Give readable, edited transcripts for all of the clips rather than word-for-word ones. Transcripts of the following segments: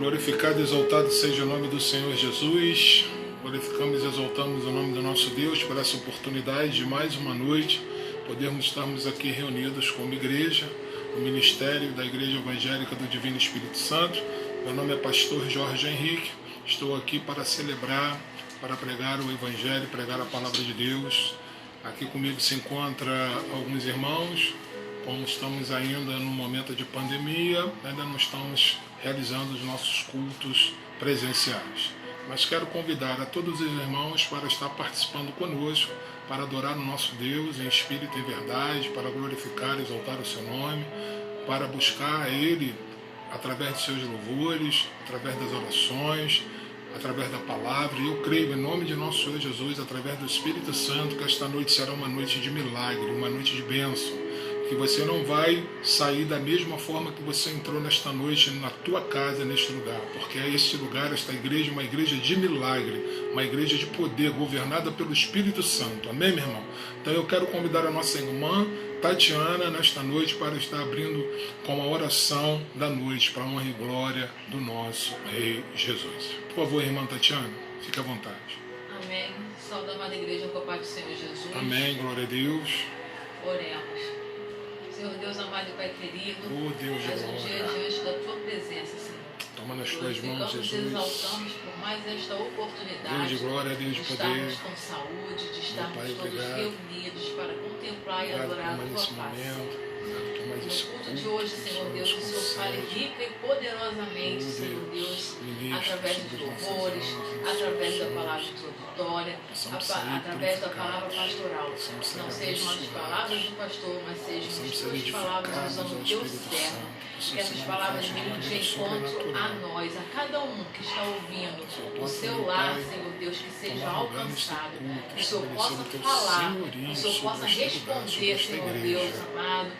Glorificado e exaltado seja o nome do Senhor Jesus. Glorificamos e exaltamos o nome do nosso Deus por essa oportunidade de mais uma noite podermos estarmos aqui reunidos como igreja, no ministério da Igreja Evangélica do Divino Espírito Santo. Meu nome é pastor Jorge Henrique. Estou aqui para celebrar, para pregar o Evangelho, pregar a palavra de Deus. Aqui comigo se encontra alguns irmãos. Como estamos ainda no momento de pandemia, ainda não estamos realizando os nossos cultos presenciais. Mas quero convidar a todos os irmãos para estar participando conosco, para adorar o nosso Deus em espírito e em verdade, para glorificar e exaltar o seu nome, para buscar a Ele através de seus louvores, através das orações, através da palavra. E eu creio, em nome de nosso Senhor Jesus, através do Espírito Santo, que esta noite será uma noite de milagre, uma noite de bênção. Que você não vai sair da mesma forma que você entrou nesta noite na tua casa, neste lugar, porque este lugar, esta igreja, uma igreja de milagre, uma igreja de poder, governada pelo Espírito Santo. Amém, meu irmão? Então eu quero convidar a nossa irmã Tatiana nesta noite para estar abrindo com a oração da noite para a honra e glória do nosso Rei Jesus. Por favor, irmã Tatiana, fique à vontade. Amém. Saúde a amada igreja com a paz do Senhor Jesus. Amém, glória a Deus. Oremos. Senhor Deus amado e Pai querido, Deus mais um dia diante da Tua presença, Senhor. Toma nas Tuas mãos, Jesus. Exaltamos por mais esta oportunidade. Deus de glória, Deus de poder. Estarmos com saúde, de estarmos Pai, todos reunidos para contemplar e adorar a Tua face. No culto de hoje, Senhor Deus, que o Senhor fale rica e poderosamente, Senhor Deus, através dos louvores, através da palavra introdutória, através da palavra pastoral. Não sejam as palavras do pastor, mas sejam as tuas palavras usando o teu servo. Que essas palavras venham de encontro a nós, a cada um que está ouvindo, o seu lar, Senhor Deus, que seja alcançado, que o Senhor possa falar, que o Senhor possa responder, Senhor Deus amado,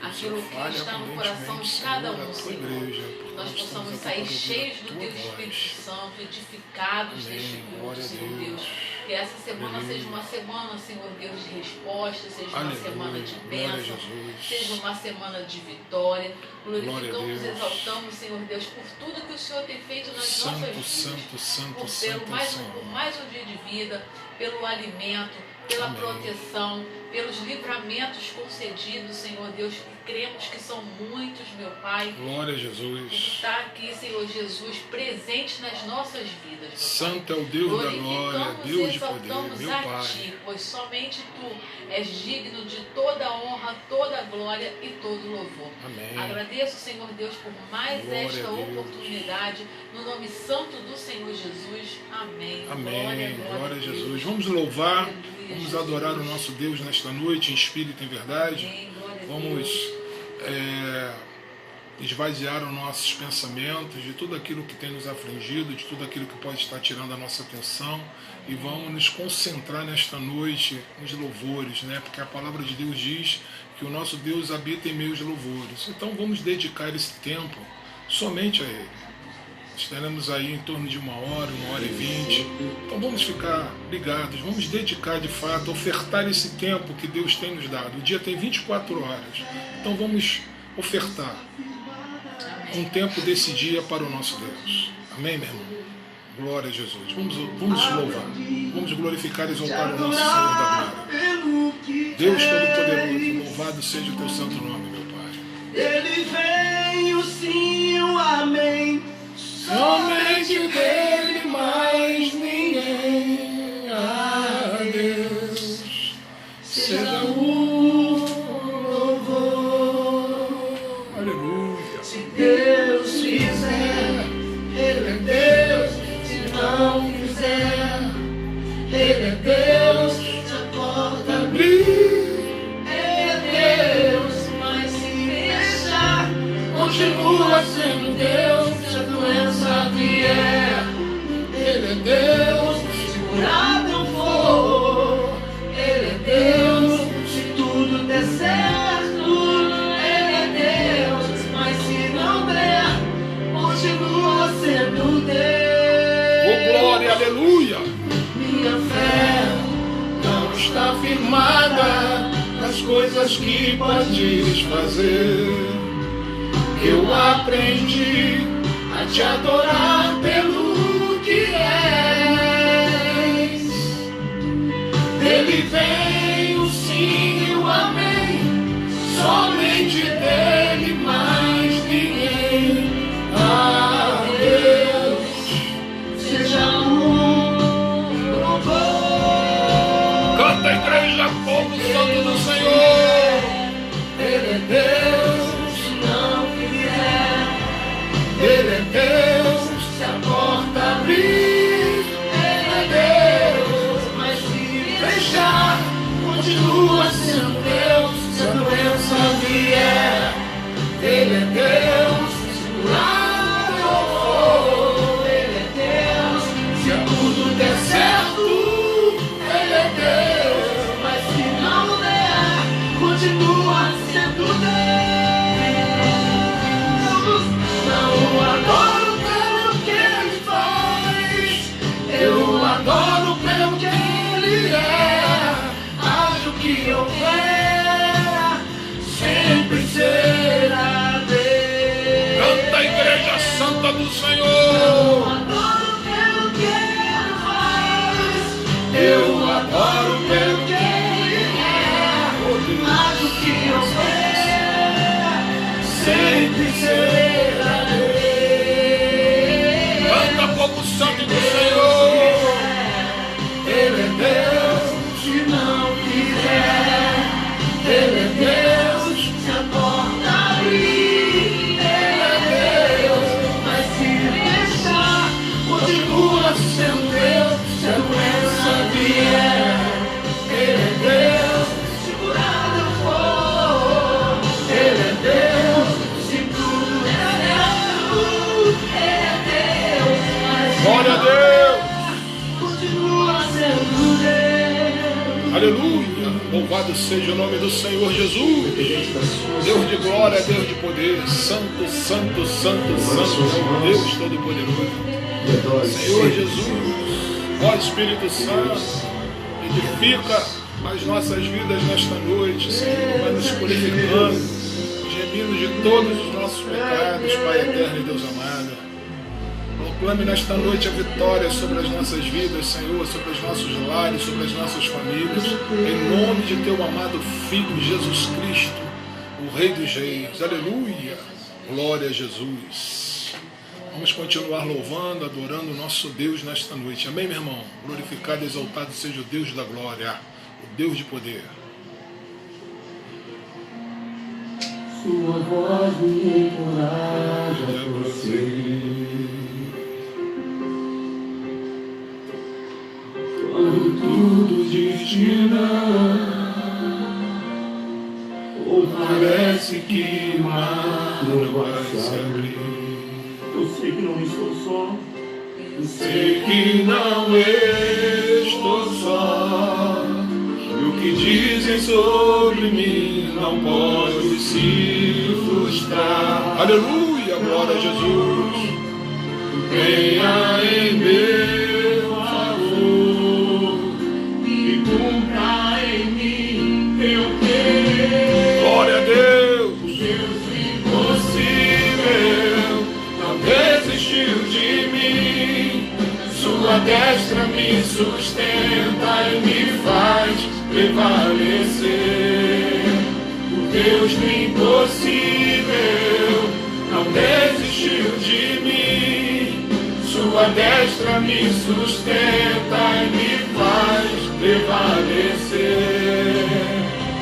aquilo que está no coração de cada um, Senhor. Nós possamos sair cheios do Teu Espírito Santo, edificados neste culto, Senhor Deus. Que essa semana seja uma semana, Senhor Deus, de resposta, seja uma semana de bênção, seja uma semana de vitória. Glorificamos e exaltamos, Senhor Deus, por tudo que o Senhor tem feito nas nossas vidas. Por mais um dia de vida, pelo alimento, pela proteção, pelos livramentos concedidos, Senhor Deus, que cremos que são muitos, meu Pai. Glória a Jesus. Está aqui, Senhor Jesus, presente nas nossas vidas, meu Santo é o Deus da glória, Deus de poder, meu Pai. Ti, pois somente Tu és digno de toda honra, toda glória e todo louvor. Amém. Agradeço, Senhor Deus, por mais esta oportunidade, no nome santo do Senhor Jesus. Amém. Amém. Glória a Jesus. Vamos louvar, vamos adorar o nosso Deus nesta noite, em espírito e em verdade. Amém. Vamos esvaziar os nossos pensamentos de tudo aquilo que tem nos afligido, de tudo aquilo que pode estar tirando a nossa atenção, e vamos nos concentrar nesta noite nos louvores, né? Porque a palavra de Deus diz que o nosso Deus habita em meio aos louvores. Então vamos dedicar esse tempo somente a Ele. Estaremos aí em torno de 1h e 20. Então vamos ficar ligados, vamos dedicar de fato, ofertar esse tempo que Deus tem nos dado. O dia tem 24 horas, então vamos ofertar um tempo desse dia para o nosso Deus. Amém, meu irmão? Glória a Jesus. Vamos louvar, vamos glorificar e exaltar o nosso Senhor da glória. Deus Todo-Poderoso, louvado seja o Teu santo nome, meu Pai. Ele veio sim, o amém. Somente dele, mais ninguém. A Deus seja o louvor. Aleluia. Se Deus fizer, Ele é Deus. Se não fizer, Ele é Deus. Se a porta abrir, Ele é Deus. Mas se fechar, continua sendo Deus. Se a doença vier, Ele é Deus. Se curar não for, Ele é Deus. Se tudo der certo, Ele é Deus. Mas se não der, continua sendo Deus. Oh, glória, aleluia. Minha fé não está firmada nas coisas que podes fazer. Eu aprendi a te adorar Deus, se a porta abrir, Ele é Deus, mas se fechar, continua sendo Deus. Se a doença vier, Ele é Deus, segurar eu vou, Ele é Deus. Se tudo der certo, Ele é Deus, mas se não der, continua sendo Deus. Não adoro pelo que Ele faz, eu adoro pelo que Ele é. Acho que houver, sempre será Deus. Canta a Igreja Santa do Senhor. Eu adoro pelo que Ele faz, eu adoro pelo que Ele é. Acho que houver, sempre será Deus. Canta, povo santo do Senhor. Ele é Deus, se não quiser. Ele é Deus, se a porta abrir. Ele é Deus, mas se deixar, continua sendo Deus. Se a doença vier, Ele é Deus, segurado eu vou. Ele é Deus, se tudo der certo. Ele é Deus, mas se Glória a não Deus. continua sendo Deus. Aleluia. Louvado seja o nome do Senhor Jesus. Deus de glória, Deus de poder. Santo, santo, santo, santo. Deus Todo-Poderoso. Senhor Jesus, ó Espírito Santo, edifica as nossas vidas nesta noite, Senhor. Vai nos purificando, gemindo de todos os nossos pecados, Pai eterno e Deus amado. Proclame nesta noite a vitória sobre as nossas vidas, Senhor, sobre os nossos lares, sobre as nossas famílias, em nome de Teu amado Filho Jesus Cristo, o Rei dos Reis. Aleluia! Glória a Jesus. Vamos continuar louvando, adorando o nosso Deus nesta noite. Amém, meu irmão? Glorificado e exaltado seja o Deus da glória, o Deus de poder. Sua voz me encoraja a prosseguir. Quando tudo destina, ou parece que o mar não vai se abrir. Eu sei que não estou só. Eu sei que não estou só. E o que dizem sobre mim não pode se frustrar. Aleluia! Glória a Jesus. Venha em meu favor e cumpra em mim teu querer. Glória a Deus. Deus impossível não desistiu de mim. Sua destra me sustenta e me faz prevalecer. O Deus do impossível não desistiu de mim. Sua destra me sustenta e me faz prevalecer.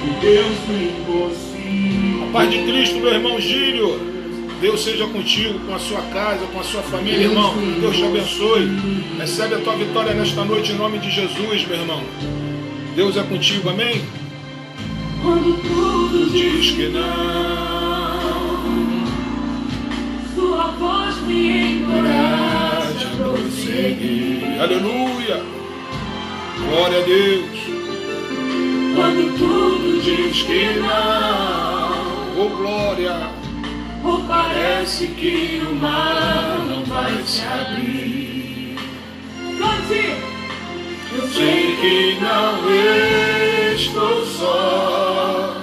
O Deus do impossível. A paz de Cristo, meu irmão Gílio. Deus seja contigo, com a sua casa, com a sua família, irmão. Deus te abençoe. Recebe a tua vitória nesta noite em nome de Jesus, meu irmão. Deus é contigo, amém? Quando tudo Diz que não. Sua voz me encoraja a prosseguir. Aleluia. Glória a Deus. Quando tudo diz que não, Oh, glória. ou parece que o mar não vai se abrir. Cante! Eu sei que não estou só.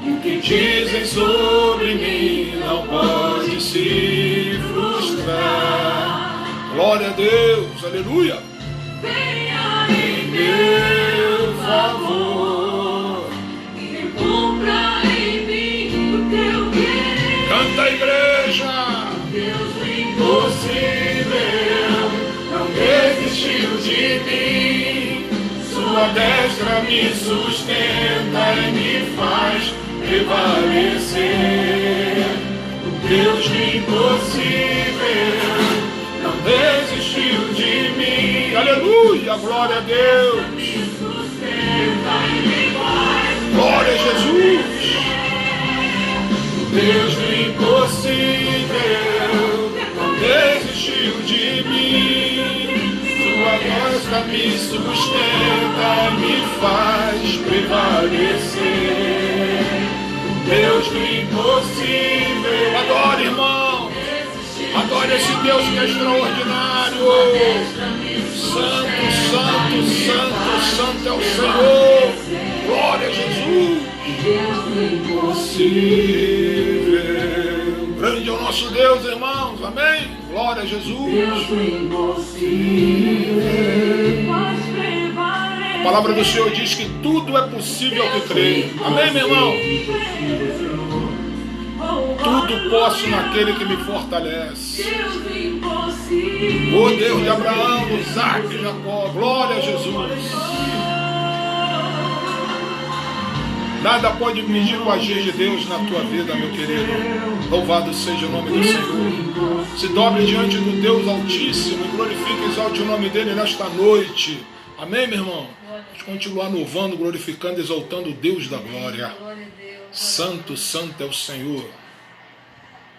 E o que dizem sobre mim não pode se frustrar. Glória a Deus. Aleluia. Venha em meu favor e cumpra em mim o teu querer. Canta a igreja. Deus impossível não desistiu de mim. Sua destra me sustenta e me faz prevalecer. O Deus do impossível Aleluia, glória a Deus. Glória a Jesus. Deus do impossível não desistiu de mim. Sua costa me sustenta, me faz prevalecer. Deus do impossível. Adore, irmão. Adore esse Deus que é extraordinário. Santo, santo, santo, santo é o Senhor. Glória a Jesus. Deus do impossível. Grande é o nosso Deus, irmãos. Amém? Glória a Jesus. Deus do impossível. A palavra do Senhor diz que tudo é possível ao que crê. Amém, meu irmão? Tudo posso naquele que me fortalece. O Deus de Abraão, Isaac e Jacó. Glória a Jesus. Nada pode impedir o agir de Deus na tua vida, meu querido. Louvado seja o nome do Senhor. Se dobre diante do Deus Altíssimo e glorifique e exalte o nome dele nesta noite. Amém, meu irmão? Vamos continuar louvando, glorificando, exaltando o Deus da glória. Santo, santo é o Senhor.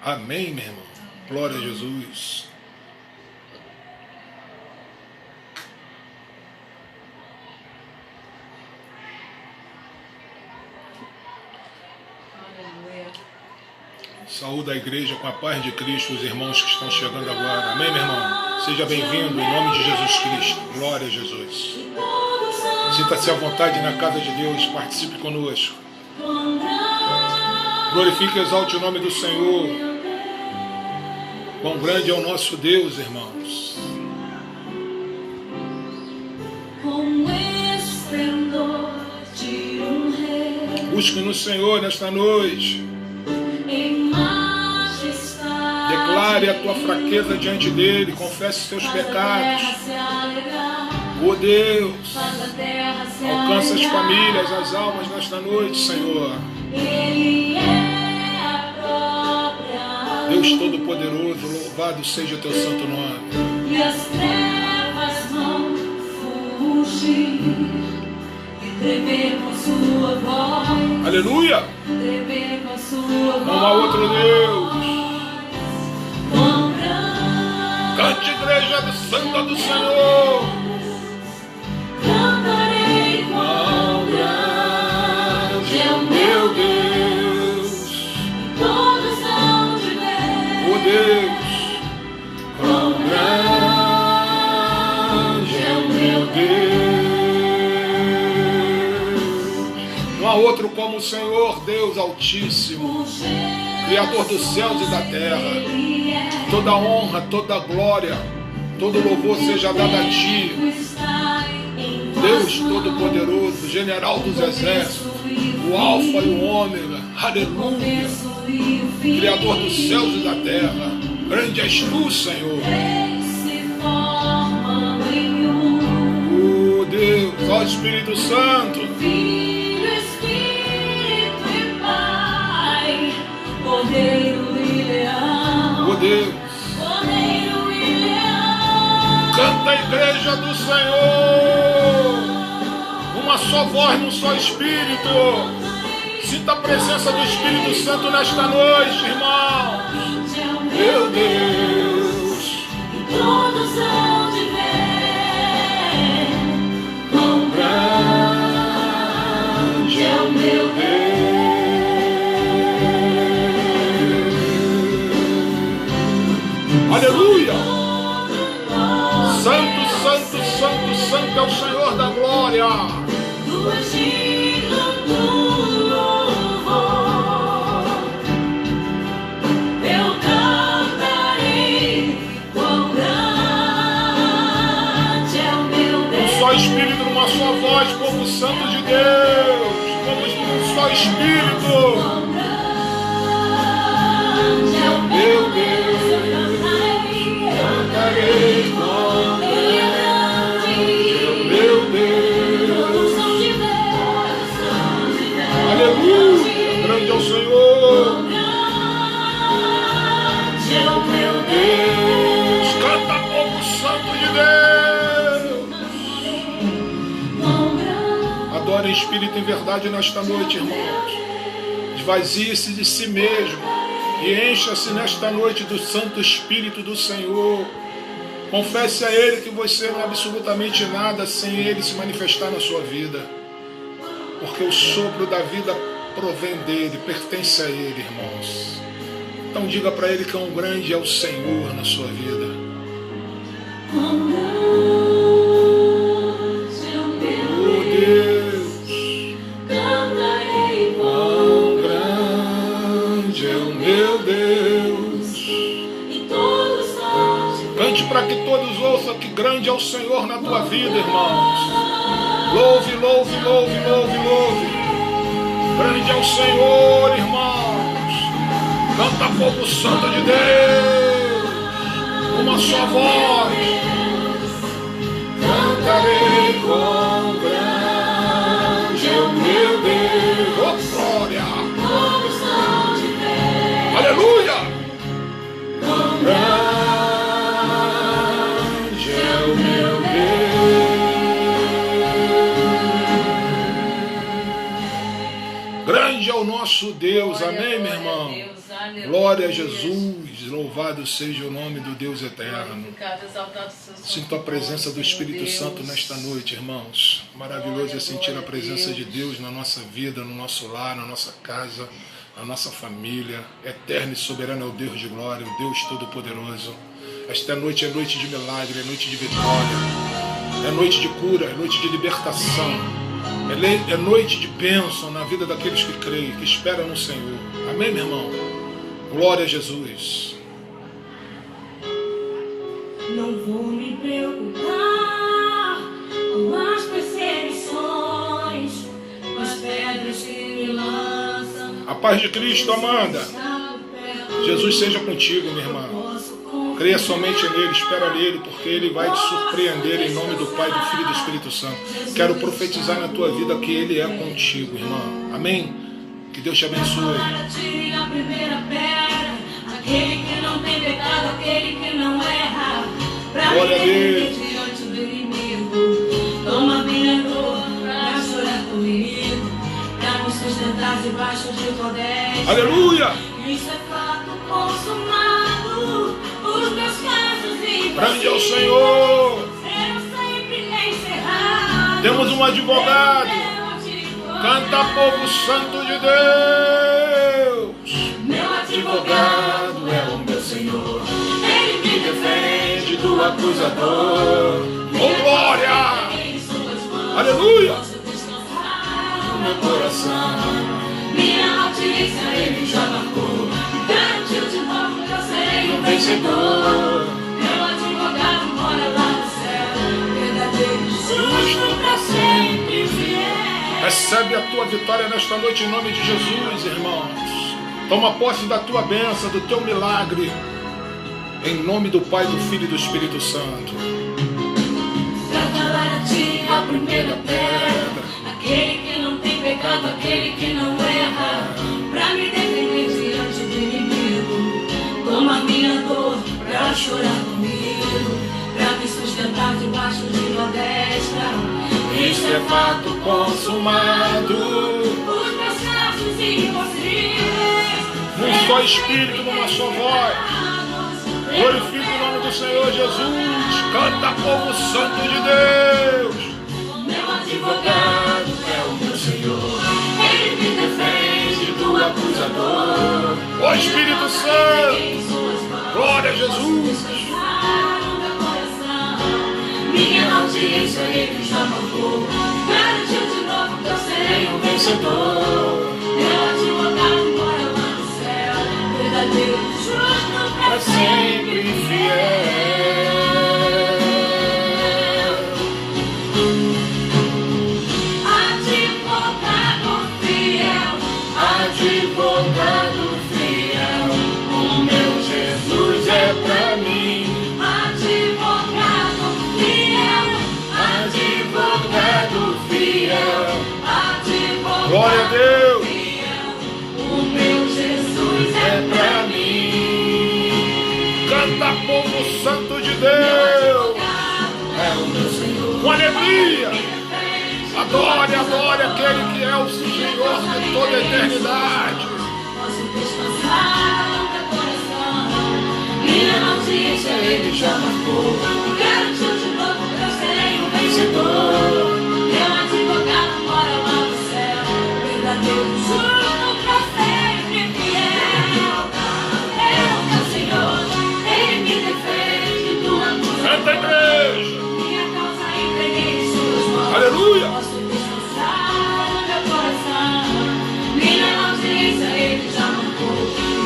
Amém, meu irmão? Glória a Jesus. Saúde a igreja com a paz de Cristo, os irmãos que estão chegando agora. Amém, meu irmão? Seja bem-vindo em nome de Jesus Cristo. Glória a Jesus. Sinta-se à vontade na casa de Deus, participe conosco. Glorifique e exalte o nome do Senhor. Quão grande é o nosso Deus, irmãos. Busque no Senhor nesta noite. Declare a tua fraqueza diante dele. Confesse seus pecados. Oh Deus, alcança as famílias, as almas nesta noite, Senhor. Deus Todo-Poderoso, louvado seja o teu santo nome. E as trevas vão fugir e tremer com sua voz. Aleluia! Tremer com sua voz. Não há outro Deus. Cante, igreja do Santo do Senhor. Cantarei quão grande é o meu Deus. Todos hão de ver. Oh Deus, quão grande é o meu Deus. Não há outro como o Senhor, Deus Altíssimo, Criador dos céus e da terra. Toda honra, toda glória, todo louvor seja dado a Ti, Deus Todo-Poderoso, General dos Exércitos, o Alfa e o Ômega, aleluia, Criador dos céus e da terra. Grande és Tu, Senhor. Oh Deus, ó Espírito Santo, Filho, Espírito e Pai, Cordeiro e Leão. oh Deus, Cordeiro e Leão. canta a igreja do Senhor, uma só voz, num só Espírito. Sinta a presença do Espírito Santo nesta noite, irmãos. Meu Deus, Todos hão de ver quão grande é o meu Deus. aleluia! Santo, santo, santo, santo é o Senhor da glória. Do Egito do louvor, eu cantarei quão grande é o meu Deus. Um só Espírito, numa só voz, povo santo de Deus. Vamos num só Espírito. Quão grande é o meu Deus. Eu cantarei quão grande é o meu Deus. Todos hão de ver, Aleluia! Grande é o Senhor. grande é o meu Deus. Canta, povo santo de Deus. adore em espírito e em verdade nesta noite, irmãos. Esvazie-se de si mesmo e encha-se nesta noite do Santo Espírito do Senhor. Confesse a Ele que você não é absolutamente nada sem Ele se manifestar na sua vida. Porque o sopro da vida provém dEle, pertence a Ele, irmãos. Então diga para Ele quão grande é o Senhor na sua vida. Para que todos ouçam que grande é o Senhor na tua vida, irmãos. Louve, louve, louve, louve, louve. Grande é o Senhor, irmãos. Canta povo santo de Deus, uma só voz. Cantarei com grande é o meu Deus. Oh, glória. Aleluia. Grande é o nosso Deus, amém, meu irmão? Glória a Jesus, louvado seja o nome do Deus eterno. Sinto a presença do Espírito Santo nesta noite, irmãos. Maravilhoso é sentir a presença de Deus na nossa vida, no nosso lar, na nossa casa, na nossa família. Eterno e soberano é o Deus de glória, o Deus Todo-Poderoso. Esta noite é noite de milagre, é noite de vitória, é noite de cura, é noite de libertação. É noite de bênção na vida daqueles que creem, que esperam no Senhor. Amém, meu irmão? Glória a Jesus. Não vou me preocupar com as perseguições, com as pedras que me lançam. A paz de Cristo, Amanda. Jesus seja contigo, minha irmã. Creia somente nele, espera nele, porque ele vai te surpreender em nome do Pai, do Filho e do Espírito Santo. Quero profetizar na tua vida que ele é contigo, irmão. Amém? Que Deus te abençoe. A primeira pedra, aquele que não tem pecado, aquele que não erra. Glória a Deus. Diante do inimigo, toma minha dor pra chorar comigo, pra me sustentar debaixo de tua destra. Aleluia! Isso é fato consumado. Os meus casos e grande é o Senhor. Serão sempre encerrados. Temos um advogado. Canta, povo santo de Deus. Meu advogado é o meu Senhor. Ele me defende do acusador. Oh, glória! Aleluia! No meu coração, minha audiência ele já marcou. Garantiu de novo que eu serei um vencedor. Meu advogado mora lá no céu. Verdadeiro, justo pra sempre fiel. Recebe a tua vitória nesta noite em nome de Jesus, irmãos. Toma posse da tua bênção, do teu milagre. Em nome do Pai, do Filho e do Espírito Santo. Pra calar a ti a primeira pedra, aquele que não tem pecado, aquele que não erra. Pra me defender diante do inimigo, toma minha dor pra chorar comigo, pra me sustentar debaixo de tua destra. Isso é fato consumado. Os meus traços impossíveis, num só espírito, numa só voz. Glorifique o nome do Senhor Jesus. Canta, povo santo de Deus. Meu advogado é o meu Senhor. Ele me defende do acusador. Ó Espírito Santo, glória a Jesus. Minha audiência ele já marcou. Garantiu de novo que eu serei um vencedor. Meu advogado mora lá no céu. Verdadeiro, justo pra sempre fiel. Advogado fiel, advogado fiel. O meu Jesus é pra mim. Advogado fiel, advogado fiel, advogado glória a Deus. fiel. O meu Jesus é pra mim. Canta, povo santo de Deus. É o meu Senhor. Com alegria. Adore, adore aquele que é o Senhor de toda a eternidade. Posso descansar no teu coração. Minha notícia ele já marcou. Garantiu de novo que eu serei um vencedor. Meu advogado mora lá no céu. Verdadeiro, justo, pra sempre fiel. É o meu Senhor, ele me defende do amor. Canta, igreja. Minha causa entreguei em suas mãos. Aleluia. Posso descansar no meu coração. Minha audiência ele já marcou.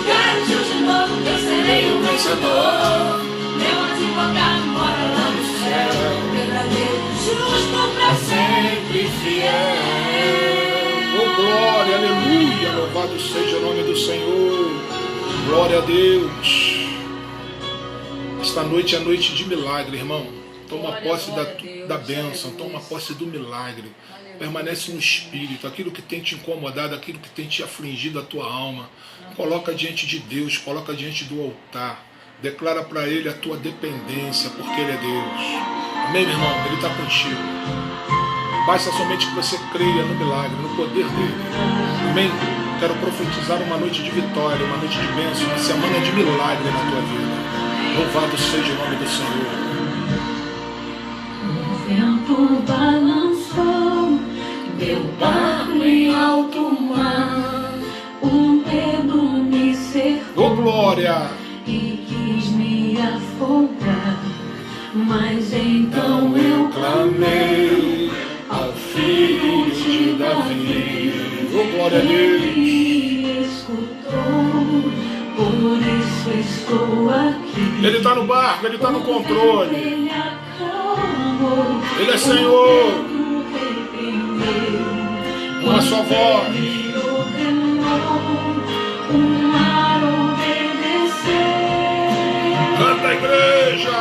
Garantiu de novo que eu serei um vencedor. Meu advogado mora lá no céu. Verdadeiro, justo, pra sempre fiel. Oh, glória, aleluia. Louvado seja o nome do Senhor. Glória a Deus. Esta noite é noite de milagre, irmão. Toma posse da bênção, toma posse do milagre. Permanece no Espírito. Aquilo que tem te incomodado, aquilo que tem te afligido a tua alma, coloca diante de Deus, coloca diante do altar. Declara para Ele a tua dependência, porque Ele é Deus. Amém, meu irmão? Ele está contigo. Basta somente que você creia no milagre, no poder dEle. Amém? Quero profetizar uma noite de vitória, uma noite de bênção, uma semana de milagre na tua vida. Louvado seja o nome do Senhor. O vento balançou meu barco em alto mar. O medo me cercou. Oh, glória! E quis me afogar. Mas então eu clamei ao Filho de Davi. Oh, glória a Deus! Ele escutou, por isso estou aqui. Ele está no barco, Ele está no controle. Ele acalmou, Ele é Senhor. Uma só voz. Ele ordenou, o mar obedeceu. Canta, igreja!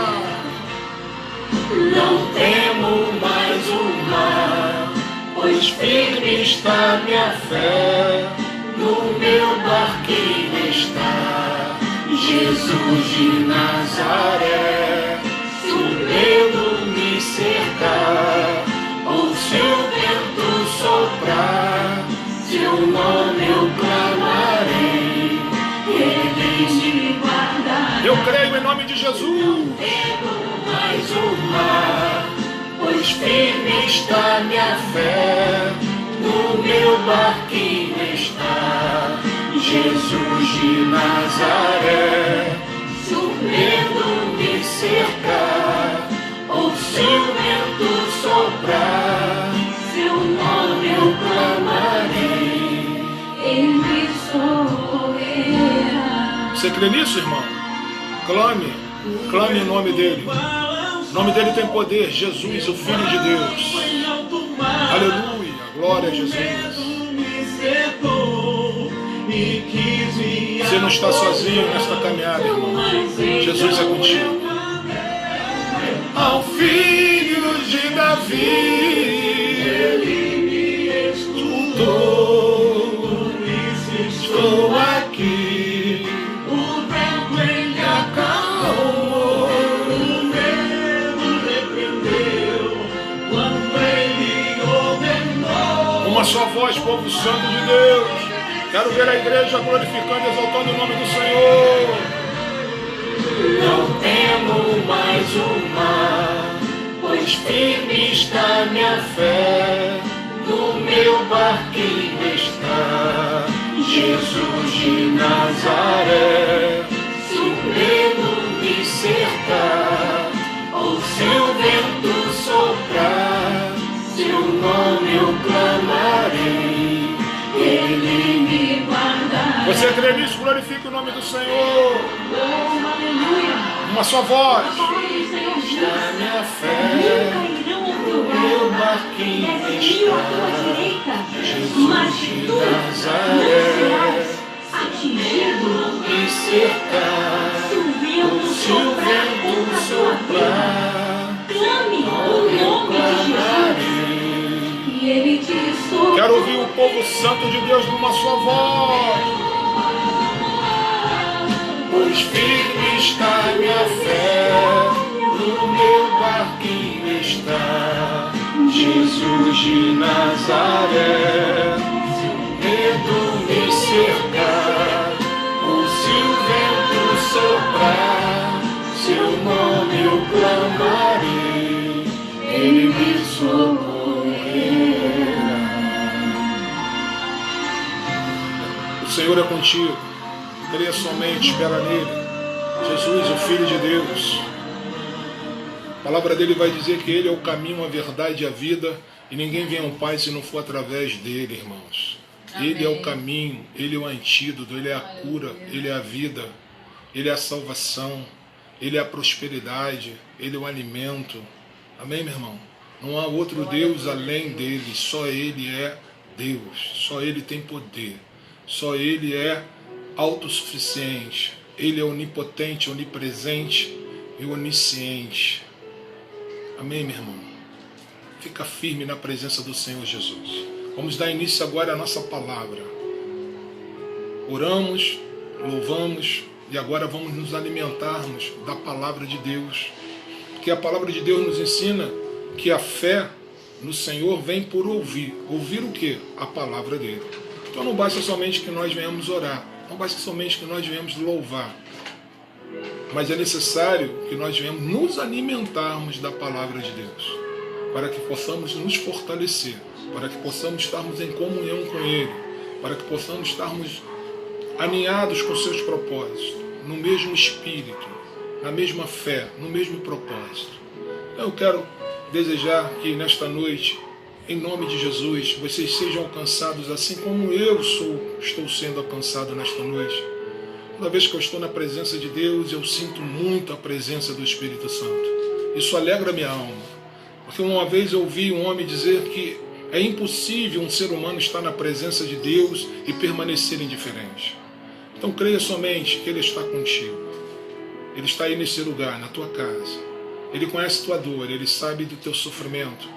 Não temo mais o mar, pois firme está minha fé. No meu barquinho está Jesus de Nazaré. Se o medo me cercar, ou se o vento soprar, seu nome eu clamarei, ele me guardará. Eu creio em nome de Jesus. Mais o mar, pois firme está minha fé. No meu barquinho está Jesus de Nazaré. Se o medo me cercar, ou se o vento soprar, seu nome eu clamarei, ele me socorrerá. Você crê nisso, irmão? Clame, clame o nome dEle. O nome dEle tem poder. Jesus, o Filho de Deus. Aleluia, glória a Jesus. Você não está sozinho nesta caminhada, irmão. Jesus é contigo. Ao Filho de Davi, ele me escutou, por isso estou aqui. O vento ele acalmou, o medo repreendeu, quando ele ordenou. Uma só voz, povo santo de Deus. Quero ver a igreja glorificando e exaltando o nome do Senhor. Não temo mais o mar, pois firme está minha fé. No meu barquinho está Jesus de Nazaré. Se o medo me cercar, ou se o vento soprar, seu nome eu clamarei, ele me guardará. Você crê nisso? Glorifique o nome do Senhor. Uma só voz. Está minha fé, no meu barquinho está Jesus de Nazaré. Me cercar, ou se o vento soprar, eu clamarei, e ele te socorrerá. Quero ouvir o povo santo de Deus numa só voz. Pois firme está minha fé, no meu barquinho está Jesus de Nazaré, se o medo me cercar, ou se o vento soprar, seu nome eu clamarei, ele me socorrerá. O Senhor é contigo, creia somente, espera nele. Jesus, o Filho de Deus. A palavra dele vai dizer que ele é o caminho, a verdade e a vida, e ninguém vem ao Pai se não for através dele, irmãos. Amém. Ele é o caminho, ele é o antídoto, ele é a cura, ele é a vida, ele é a salvação, ele é a prosperidade, ele é o alimento. Amém, meu irmão? Não há outro Deus além dele, só ele é Deus, só ele tem poder, só ele é autossuficiente, ele é onipotente, onipresente e onisciente. Amém, meu irmão? Fica firme na presença do Senhor Jesus. Vamos dar início agora à nossa palavra. Oramos, louvamos e agora vamos nos alimentarmos da palavra de Deus. Porque a palavra de Deus nos ensina que a fé no Senhor vem por ouvir. Ouvir o quê? A palavra dele. Então não basta somente que nós venhamos orar, não basta somente que nós venhamos louvar, mas é necessário que nós venhamos nos alimentarmos da palavra de Deus, para que possamos nos fortalecer, para que possamos estarmos em comunhão com Ele, para que possamos estarmos alinhados com seus propósitos, no mesmo espírito, na mesma fé, no mesmo propósito. Eu quero desejar que nesta noite, em nome de Jesus, vocês sejam alcançados assim como eu estou sendo alcançado nesta noite. Toda vez que eu estou na presença de Deus, eu sinto muito a presença do Espírito Santo. Isso alegra minha alma. Porque uma vez eu ouvi um homem dizer que é impossível um ser humano estar na presença de Deus e permanecer indiferente. Então creia somente que Ele está contigo. Ele está aí nesse lugar, na tua casa. Ele conhece tua dor, Ele sabe do teu sofrimento.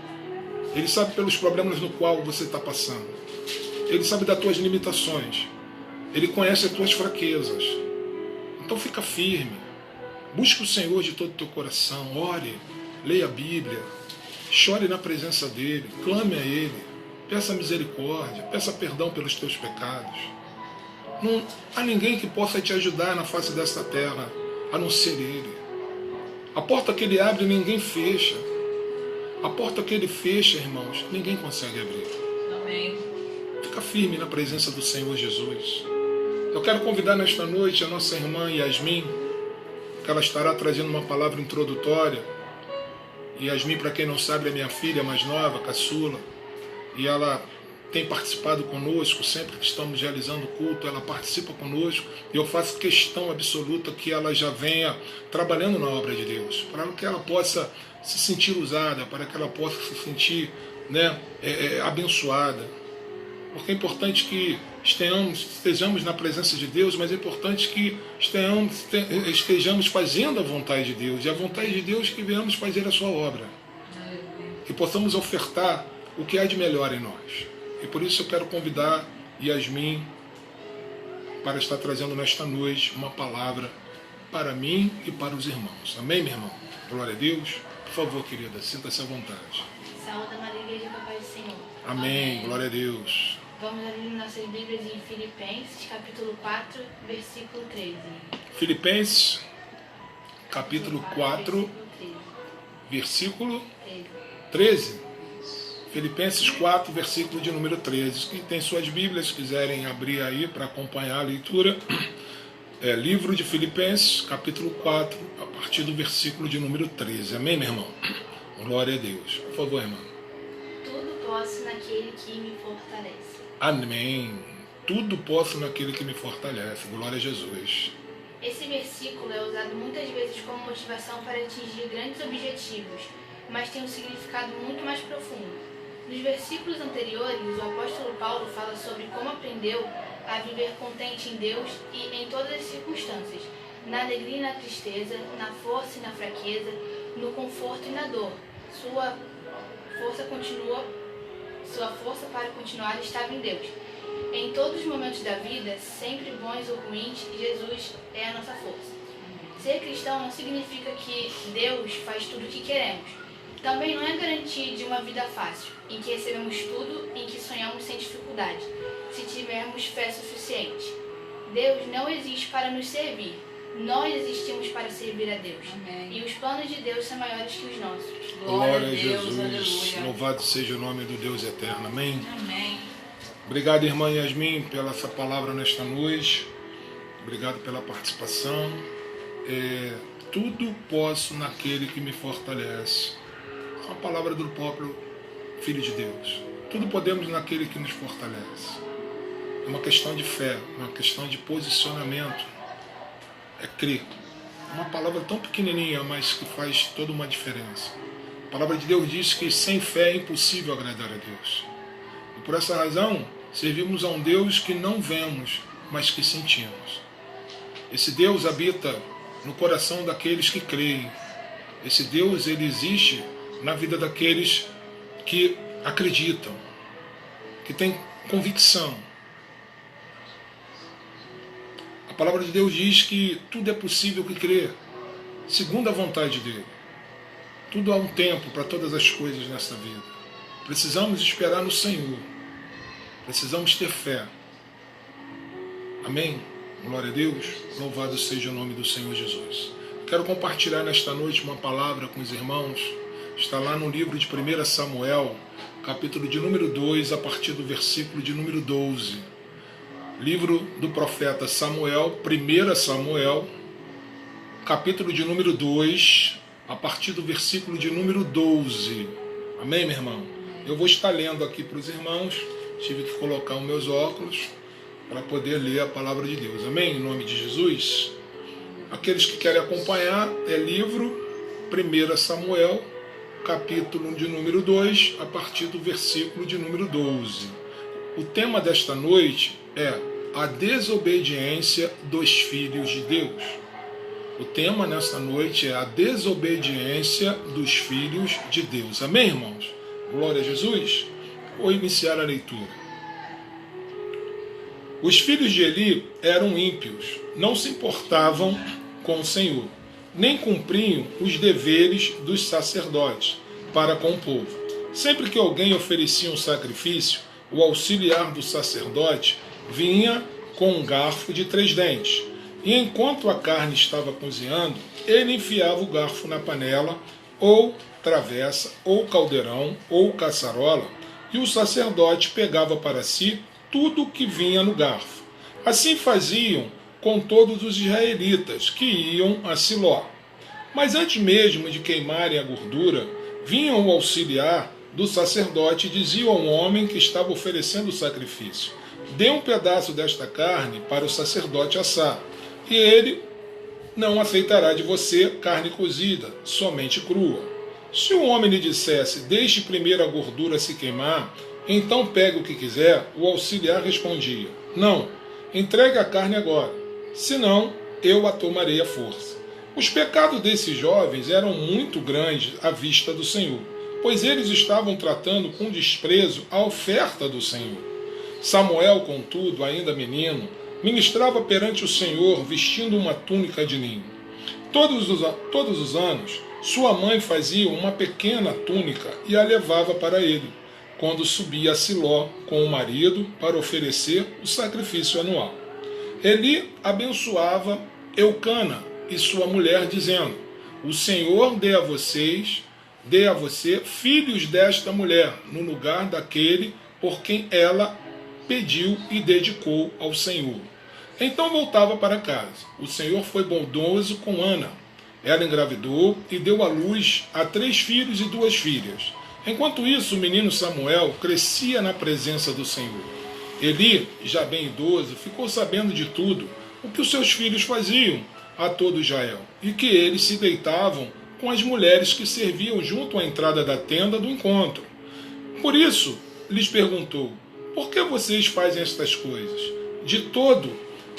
Ele sabe pelos problemas no qual você está passando. Ele sabe das tuas limitações. Ele conhece as tuas fraquezas. Então fica firme. Busque o Senhor de todo o teu coração. Ore, leia a Bíblia. Chore na presença dEle. Clame a Ele. Peça misericórdia. Peça perdão pelos teus pecados. Não há ninguém que possa te ajudar na face desta terra, a não ser Ele. A porta que Ele abre, ninguém fecha. A porta que Ele fecha, irmãos, ninguém consegue abrir. Amém. Fica firme na presença do Senhor Jesus. Eu quero convidar nesta noite a nossa irmã Yasmin, que ela estará trazendo uma palavra introdutória. Yasmin, para quem não sabe, é minha filha mais nova, caçula, e ela tem participado conosco, sempre que estamos realizando o culto, ela participa conosco, e eu faço questão absoluta que ela já venha trabalhando na obra de Deus, para que ela possa se sentir usada, para que ela possa se sentir, abençoada. Porque é importante que estejamos na presença de Deus, mas é importante que estejamos fazendo a vontade de Deus, e a vontade de Deus é que venhamos fazer a sua obra, que possamos ofertar o que há de melhor em nós. E por isso eu quero convidar Yasmin para estar trazendo nesta noite uma palavra para mim e para os irmãos. Amém, meu irmão? Glória a Deus. Por favor, querida, sinta-se à vontade. Saúde a Maria Igreja com a paz do Senhor. Amém. Glória a Deus. Vamos abrir nossas Bíblias em Filipenses, capítulo 4, versículo 13. Filipenses, capítulo 4, versículo 13. Filipenses 4, versículo de número 13. Quem tem suas Bíblias, quiserem abrir aí para acompanhar a leitura, livro de Filipenses, capítulo 4, a partir do versículo de número 13. Amém, meu irmão? Glória a Deus. Por favor, irmão. Tudo posso naquele que me fortalece. Amém. Tudo posso naquele que me fortalece. Glória a Jesus. Esse versículo é usado muitas vezes como motivação para atingir grandes objetivos, mas tem um significado muito mais profundo. Nos versículos anteriores, o apóstolo Paulo fala sobre como aprendeu a viver contente em Deus e em todas as circunstâncias, na alegria e na tristeza, na força e na fraqueza, no conforto e na dor. Sua força para continuar estava em Deus. Em todos os momentos da vida, sempre bons ou ruins, Jesus é a nossa força. Ser cristão não significa que Deus faz tudo o que queremos, Também não é garantia de uma vida fácil, em que recebemos tudo, em que sonhamos sem dificuldade, se tivermos fé suficiente. Deus não existe para nos servir. Nós existimos para servir a Deus. Amém. E os planos de Deus são maiores que os nossos. Glória a Jesus. Aleluia. Louvado seja o nome do Deus eterno. Amém. Amém. Obrigado, irmã Yasmin, pela essa palavra nesta noite. Obrigado pela participação. Tudo posso naquele que me fortalece. É uma palavra do próprio Filho de Deus. Tudo podemos naquele que nos fortalece. É uma questão de fé, uma questão de posicionamento. É crer. É uma palavra tão pequenininha, mas que faz toda uma diferença. A palavra de Deus diz que sem fé é impossível agradar a Deus. E por essa razão, servimos a um Deus que não vemos, mas que sentimos. Esse Deus habita no coração daqueles que creem. Esse Deus, ele existe na vida daqueles que acreditam, que têm convicção. A palavra de Deus diz que tudo é possível que crer, segundo a vontade dele. Tudo há um tempo para todas as coisas nesta vida. Precisamos esperar no Senhor. Precisamos ter fé. Amém? Glória a Deus. Louvado seja o nome do Senhor Jesus. Quero compartilhar nesta noite uma palavra com os irmãos. Está lá no livro de 1 Samuel, capítulo de número 2, a partir do versículo de número 12. Livro do profeta Samuel, 1 Samuel, capítulo de número 2, a partir do versículo de número 12. Amém, meu irmão? Eu vou estar lendo aqui para os irmãos. Tive que colocar os meus óculos para poder ler a palavra de Deus. Amém? Em nome de Jesus. Aqueles que querem acompanhar, é livro 1 Samuel, capítulo de número 2, a partir do versículo de número 12. O tema desta noite é a desobediência dos filhos de Deus. O tema nesta noite é a desobediência dos filhos de Deus. Amém, irmãos? Glória a Jesus. Vou iniciar a leitura. Os filhos de Eli eram ímpios, não se importavam com o Senhor, nem cumpriam os deveres dos sacerdotes para com o povo. Sempre que alguém oferecia um sacrifício, o auxiliar do sacerdote vinha com um garfo de 3 dentes, e enquanto a carne estava cozinhando, ele enfiava o garfo na panela, ou travessa, ou caldeirão, ou caçarola, e o sacerdote pegava para si tudo o que vinha no garfo. Assim faziam com todos os israelitas que iam a Siló. Mas antes mesmo de queimarem a gordura, vinha o auxiliar do sacerdote e dizia ao homem que estava oferecendo o sacrifício: dê um pedaço desta carne para o sacerdote assar, e ele não aceitará de você carne cozida, somente crua. Se o homem lhe dissesse: deixe primeiro a gordura se queimar, então pegue o que quiser, o auxiliar respondia: não, entregue a carne agora, senão eu a tomarei à força. Os pecados desses jovens eram muito grandes à vista do Senhor, pois eles estavam tratando com desprezo a oferta do Senhor. Samuel, contudo, ainda menino, ministrava perante o Senhor vestindo uma túnica de linho. Todos os anos, sua mãe fazia uma pequena túnica e a levava para ele, quando subia a Siló com o marido para oferecer o sacrifício anual. Eli abençoava Eucana e sua mulher, dizendo: o Senhor dê a você filhos desta mulher, no lugar daquele por quem ela pediu e dedicou ao Senhor. Então voltava para casa. O Senhor foi bondoso com Ana. Ela engravidou e deu à luz a 3 filhos e 2 filhas. Enquanto isso, o menino Samuel crescia na presença do Senhor. Eli, já bem idoso, ficou sabendo de tudo o que os seus filhos faziam a todo Israel, e que eles se deitavam com as mulheres que serviam junto à entrada da tenda do encontro. Por isso, lhes perguntou: por que vocês fazem estas coisas? De todo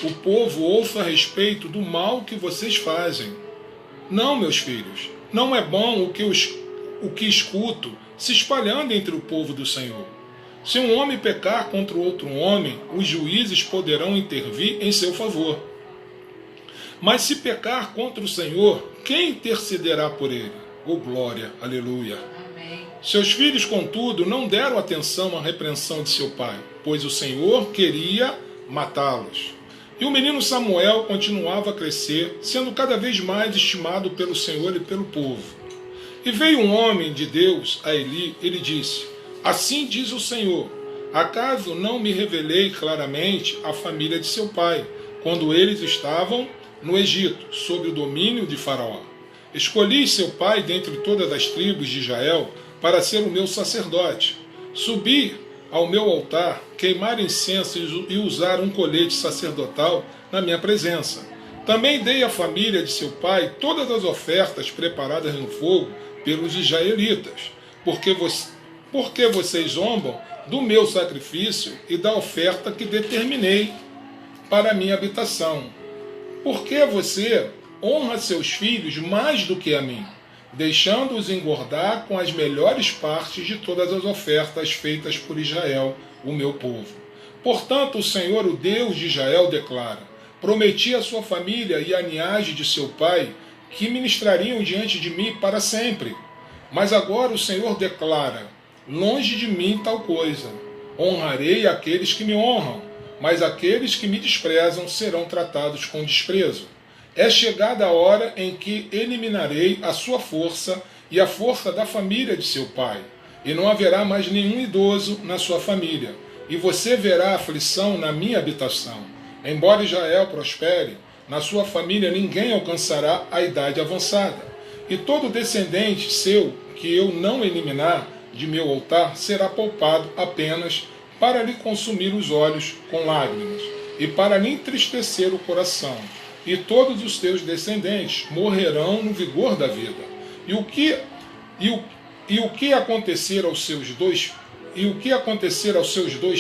o povo ouça a respeito do mal que vocês fazem. Não, meus filhos, não é bom o que escuto se espalhando entre o povo do Senhor. Se um homem pecar contra outro homem, os juízes poderão intervir em seu favor. Mas se pecar contra o Senhor, quem intercederá por ele? Oh, glória, aleluia. Amém. Seus filhos, contudo, não deram atenção à repreensão de seu pai, pois o Senhor queria matá-los. E o menino Samuel continuava a crescer, sendo cada vez mais estimado pelo Senhor e pelo povo. E veio um homem de Deus a Eli, ele disse: assim diz o Senhor, acaso não me revelei claramente a família de seu pai, quando eles estavam no Egito, sob o domínio de Faraó? Escolhi seu pai dentre todas as tribos de Israel para ser o meu sacerdote. Subi ao meu altar, queimar incenso e usar um colete sacerdotal na minha presença. Também dei à família de seu pai todas as ofertas preparadas no fogo pelos israelitas, porque vocês zombam do meu sacrifício e da oferta que determinei para a minha habitação. Porque você honra seus filhos mais do que a mim, deixando-os engordar com as melhores partes de todas as ofertas feitas por Israel, o meu povo. Portanto, o Senhor, o Deus de Israel, declara: prometi à sua família e à linhagem de seu pai que ministrariam diante de mim para sempre. Mas agora o Senhor declara: longe de mim tal coisa. Honrarei aqueles que me honram, mas aqueles que me desprezam serão tratados com desprezo. É chegada a hora em que eliminarei a sua força e a força da família de seu pai, e não haverá mais nenhum idoso na sua família, e você verá aflição na minha habitação. Embora Israel prospere, na sua família ninguém alcançará a idade avançada, e todo descendente seu que eu não eliminar de meu altar será poupado apenas para lhe consumir os olhos com lágrimas, e para lhe entristecer o coração. E todos os teus descendentes morrerão no vigor da vida. E o que acontecer aos seus dois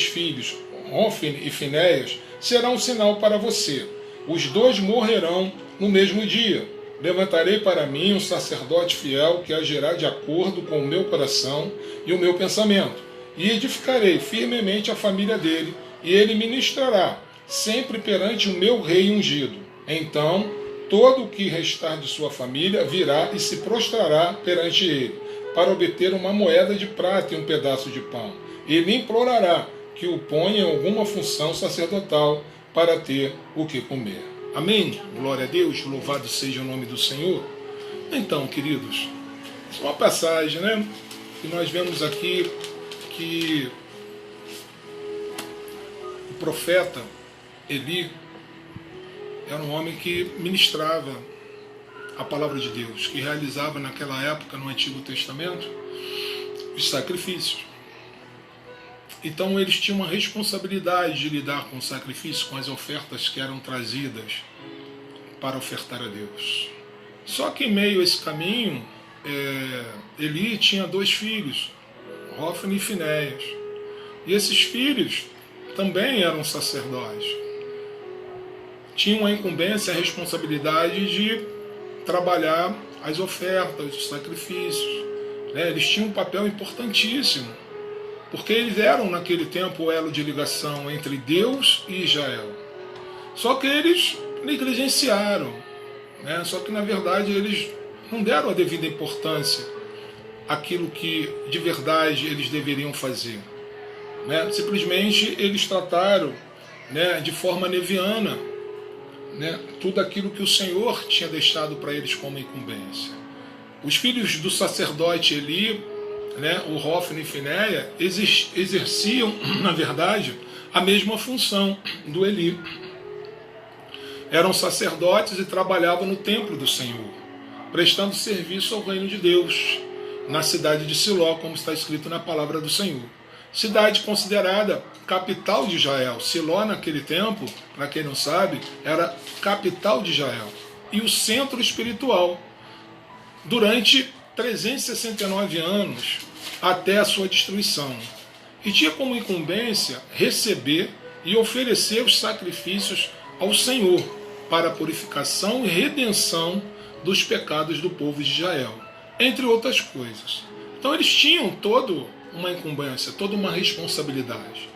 filhos, Hófni e Finéias, será um sinal para você. Os dois morrerão no mesmo dia. Levantarei para mim um sacerdote fiel que agirá de acordo com o meu coração e o meu pensamento, e edificarei firmemente a família dele, e ele ministrará sempre perante o meu rei ungido. Então, todo o que restar de sua família virá e se prostrará perante ele, para obter uma moeda de prata e um pedaço de pão. Ele implorará que o ponha em alguma função sacerdotal para ter o que comer. Amém? Glória a Deus, louvado seja o nome do Senhor. Então, queridos, essa é uma passagem, né? Que nós vemos aqui que o profeta Eli era um homem que ministrava a palavra de Deus, que realizava naquela época, no Antigo Testamento, os sacrifícios. Então eles tinham uma responsabilidade de lidar com o sacrifício, com as ofertas que eram trazidas para ofertar a Deus. Só que em meio a esse caminho, Eli tinha 2 filhos, Hófni e Finéias. E esses filhos também eram sacerdotes. Tinham a incumbência, a responsabilidade de trabalhar as ofertas, os sacrifícios. Eles tinham um papel importantíssimo, porque eles eram naquele tempo o elo de ligação entre Deus e Israel. Só que eles negligenciaram, só que na verdade eles não deram a devida importância àquilo que de verdade eles deveriam fazer. Simplesmente eles trataram de forma leviana tudo aquilo que o Senhor tinha deixado para eles como incumbência. Os filhos do sacerdote Eli, o Hófni e Finéia, exerciam, na verdade, a mesma função do Eli. Eram sacerdotes e trabalhavam no templo do Senhor, prestando serviço ao reino de Deus, na cidade de Siló, como está escrito na palavra do Senhor. Cidade considerada capital de Israel. Siló, naquele tempo, para quem não sabe, era capital de Israel e o centro espiritual durante 369 anos até a sua destruição. E tinha como incumbência receber e oferecer os sacrifícios ao Senhor para a purificação e redenção dos pecados do povo de Israel, entre outras coisas. Então eles tinham uma incumbência, toda uma responsabilidade.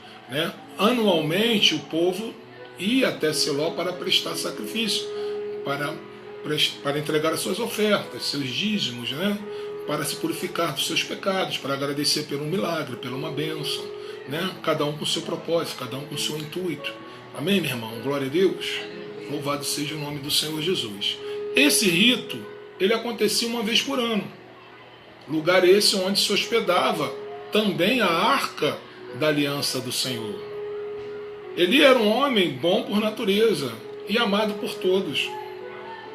Anualmente o povo ia até Siló para prestar sacrifício, para entregar as suas ofertas, seus dízimos, para se purificar dos seus pecados, para agradecer por um milagre, por uma bênção, né? Cada um com o seu propósito, cada um com o seu intuito. Amém, meu irmão? Glória a Deus. Louvado seja o nome do Senhor Jesus. Esse rito, ele acontecia uma vez por ano. Lugar esse onde se hospedava também a arca da aliança do Senhor. Eli era um homem bom por natureza e amado por todos.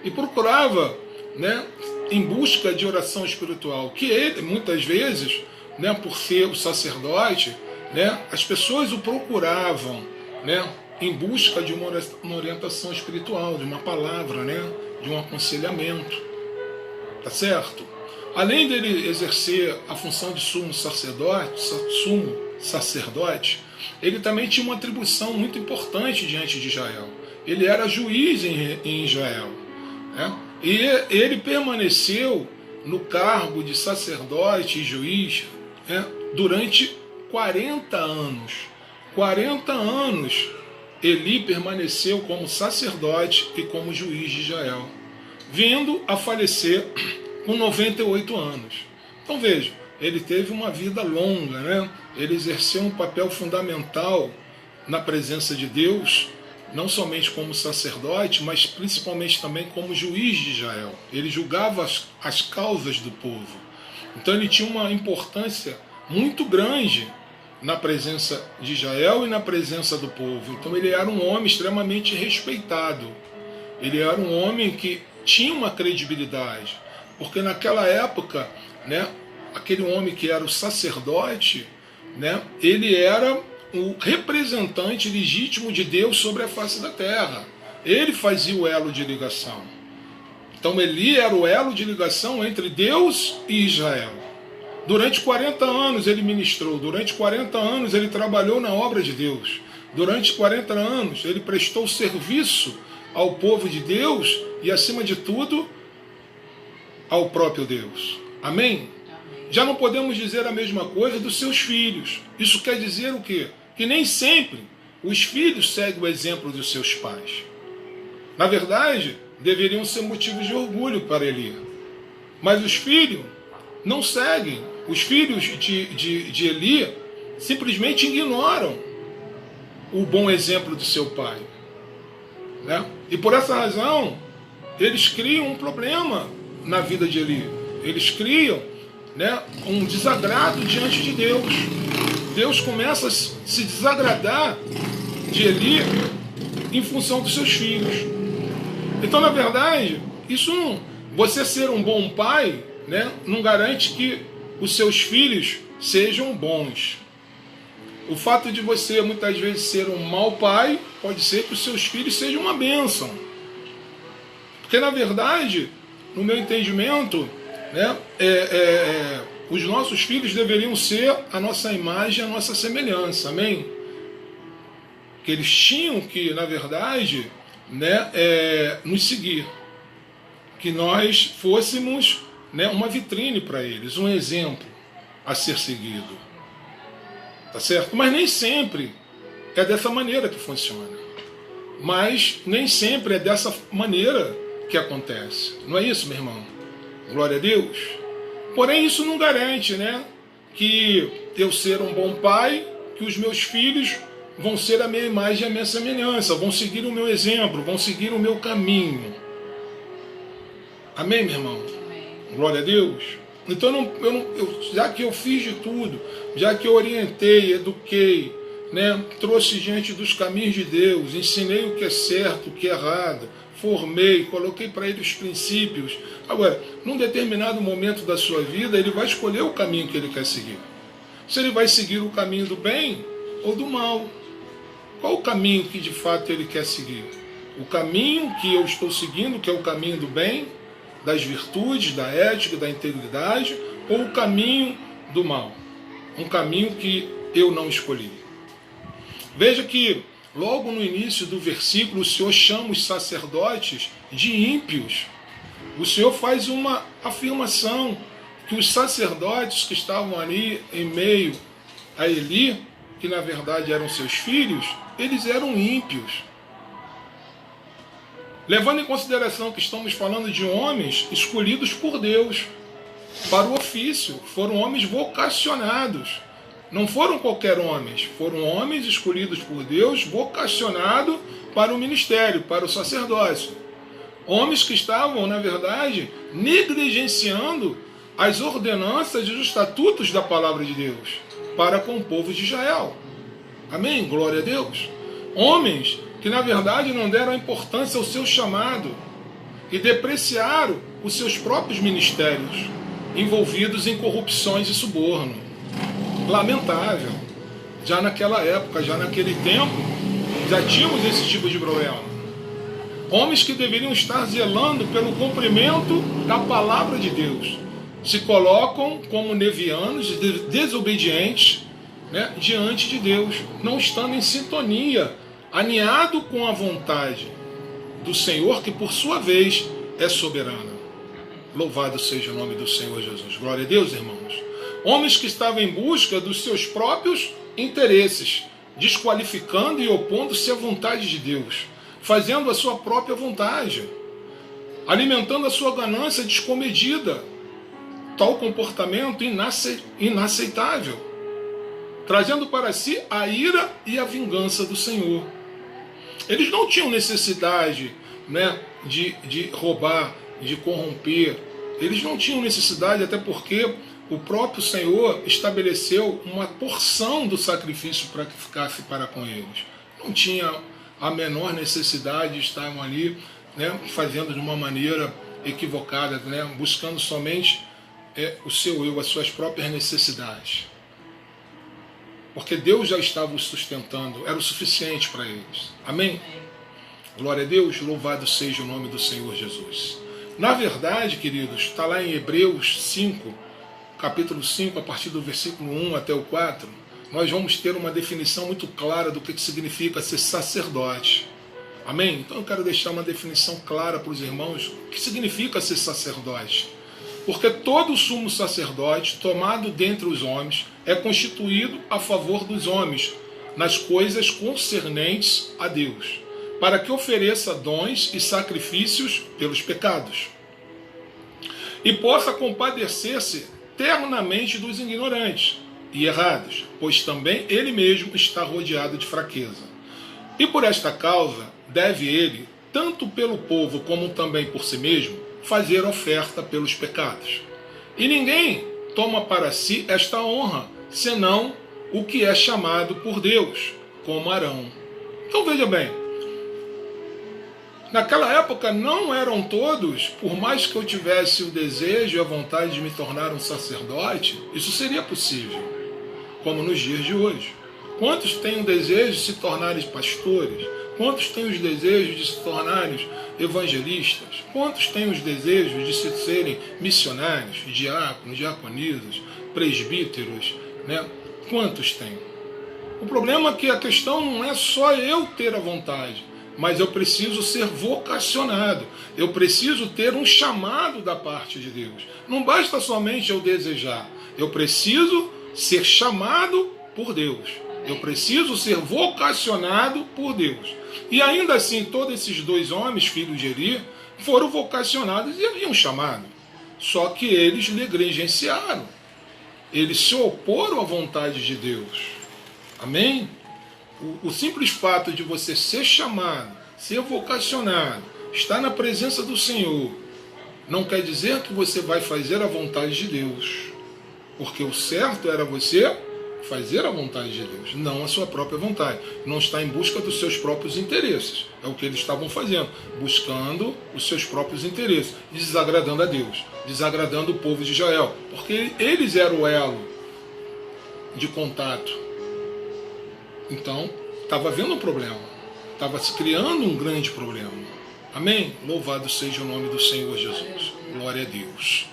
E procurava, né, em busca de oração espiritual, que ele, muitas vezes, né, por ser o sacerdote, né, as pessoas o procuravam, né, em busca de uma orientação espiritual, de uma palavra, né, de um aconselhamento. Tá certo? Além dele exercer a função de sumo sacerdote, ele também tinha uma atribuição muito importante diante de Israel. Ele era juiz em Israel, né? E ele permaneceu no cargo de sacerdote e juiz, né, durante 40 anos. 40 anos Eli permaneceu como sacerdote e como juiz de Israel, vindo a falecer com 98 anos. Então veja, ele teve uma vida longa, né? Ele exerceu um papel fundamental na presença de Deus, não somente como sacerdote, mas principalmente também como juiz de Israel. Ele julgava as causas do povo. Então ele tinha uma importância muito grande na presença de Israel e na presença do povo. Então ele era um homem extremamente respeitado. Ele era um homem que tinha uma credibilidade, porque naquela época, né, aquele homem que era o sacerdote, né, ele era o representante legítimo de Deus sobre a face da terra. Ele fazia o elo de ligação. Então Eli era o elo de ligação entre Deus e Israel. Durante 40 anos ele ministrou, durante 40 anos ele trabalhou na obra de Deus. Durante 40 anos ele prestou serviço ao povo de Deus e, acima de tudo, ao próprio Deus. Amém? Já não podemos dizer a mesma coisa dos seus filhos. Isso quer dizer o quê? Que nem sempre os filhos seguem o exemplo dos seus pais. Na verdade, deveriam ser motivos de orgulho para Eli. Mas os filhos não seguem. Os filhos de Eli simplesmente ignoram o bom exemplo do seu pai, né? E por essa razão, eles criam um problema na vida de Eli. Eles criam, né, um desagrado diante de Deus. Deus começa a se desagradar de Eli em função dos seus filhos. Então, na verdade, isso não, você ser um bom pai, né, não garante que os seus filhos sejam bons. O fato de você muitas vezes ser um mau pai pode ser que os seus filhos sejam uma bênção. Porque, na verdade, no meu entendimento, né, os nossos filhos deveriam ser a nossa imagem, a nossa semelhança. Amém? Que eles tinham que, na verdade, né, nos seguir. Que nós fôssemos, né, uma vitrine para eles, um exemplo a ser seguido. Tá certo? Mas nem sempre é dessa maneira que funciona. Mas nem sempre é dessa maneira que acontece. Não é isso, meu irmão? Glória a Deus. Porém, isso não garante, né, que eu ser um bom pai, que os meus filhos vão ser a minha imagem e a minha semelhança, vão seguir o meu exemplo, vão seguir o meu caminho. Amém, meu irmão? Amém. Glória a Deus. Então, já que eu fiz de tudo, já que eu orientei, eduquei, né, trouxe diante dos caminhos de Deus, ensinei o que é certo, o que é errado, formei, coloquei para ele os princípios. Agora, num determinado momento da sua vida, ele vai escolher o caminho que ele quer seguir. Se ele vai seguir o caminho do bem ou do mal. Qual o caminho que de fato ele quer seguir? O caminho que eu estou seguindo, que é o caminho do bem, das virtudes, da ética, da integridade, ou o caminho do mal? Um caminho que eu não escolhi. Veja que logo no início do versículo o Senhor chama os sacerdotes de ímpios. O Senhor faz uma afirmação que os sacerdotes que estavam ali em meio a Eli, que na verdade eram seus filhos, eles eram ímpios. Levando em consideração que estamos falando de homens escolhidos por Deus. para o ofício, foram homens vocacionados. Não foram qualquer homens, foram homens escolhidos por Deus, vocacionados para o ministério, para o sacerdócio. Homens que estavam, na verdade, negligenciando as ordenanças e os estatutos da palavra de Deus para com o povo de Israel. Amém? Glória a Deus. Homens que, na verdade, não deram importância ao seu chamado e depreciaram os seus próprios ministérios, envolvidos em corrupções e suborno. Lamentável. Já naquela época, já naquele tempo, já tínhamos esse tipo de problema. Homens que deveriam estar zelando pelo cumprimento da palavra de Deus se colocam como levianos, desobedientes, né, diante de Deus, não estando em sintonia, alinhado com a vontade do Senhor, que por sua vez é soberana. Louvado seja o nome do Senhor Jesus. Glória a Deus, irmãos. Homens que estavam em busca dos seus próprios interesses, desqualificando e opondo-se à vontade de Deus, fazendo a sua própria vontade, alimentando a sua ganância descomedida. Tal comportamento inaceitável, trazendo para si a ira e a vingança do Senhor. Eles não tinham necessidade, né, de roubar, de corromper. Eles não tinham necessidade, até porque o próprio Senhor estabeleceu uma porção do sacrifício para que ficasse para com eles. Não tinha a menor necessidade, estavam ali, né, fazendo de uma maneira equivocada, né, buscando somente o seu eu, as suas próprias necessidades. Porque Deus já estava os sustentando, era o suficiente para eles. Amém? Glória a Deus, louvado seja o nome do Senhor Jesus. Na verdade, queridos, está lá em Hebreus 5, capítulo 5, a partir do versículo 1 até o 4, nós vamos ter uma definição muito clara do que significa ser sacerdote. Amém? Então eu quero deixar uma definição clara para os irmãos o que significa ser sacerdote. Porque todo sumo sacerdote, tomado dentre os homens, é constituído a favor dos homens, nas coisas concernentes a Deus, para que ofereça dons e sacrifícios pelos pecados, e possa compadecer-se ternamente dos ignorantes e errados, pois também ele mesmo está rodeado de fraqueza. E por esta causa, deve ele, tanto pelo povo como também por si mesmo, fazer oferta pelos pecados. E ninguém toma para si esta honra, senão o que é chamado por Deus, como Arão. Então veja bem, naquela época não eram todos, por mais que eu tivesse o desejo e a vontade de me tornar um sacerdote, isso seria possível, como nos dias de hoje. Quantos têm o desejo de se tornarem pastores? Quantos têm os desejos de se tornarem evangelistas? Quantos têm os desejos de se serem missionários, diáconos, diaconisas, presbíteros, né? Quantos têm? O problema é que a questão não é só eu ter a vontade, mas eu preciso ser vocacionado. Eu preciso ter um chamado da parte de Deus. Não basta somente eu desejar. Eu preciso ser chamado por Deus. Eu preciso ser vocacionado por Deus. E ainda assim, todos esses dois homens, filhos de Eli, foram vocacionados e haviam chamado. Só que eles negligenciaram. Eles se oporam à vontade de Deus. Amém? O simples fato de você ser chamado, ser vocacionado, estar na presença do Senhor, não quer dizer que você vai fazer a vontade de Deus. Porque o certo era você fazer a vontade de Deus, não a sua própria vontade. Não está em busca dos seus próprios interesses. É o que eles estavam fazendo, buscando os seus próprios interesses, desagradando a Deus, desagradando o povo de Israel, porque eles eram o elo de contato. Então, estava havendo um problema, estava se criando um grande problema. Amém? Louvado seja o nome do Senhor Jesus. Glória a Deus.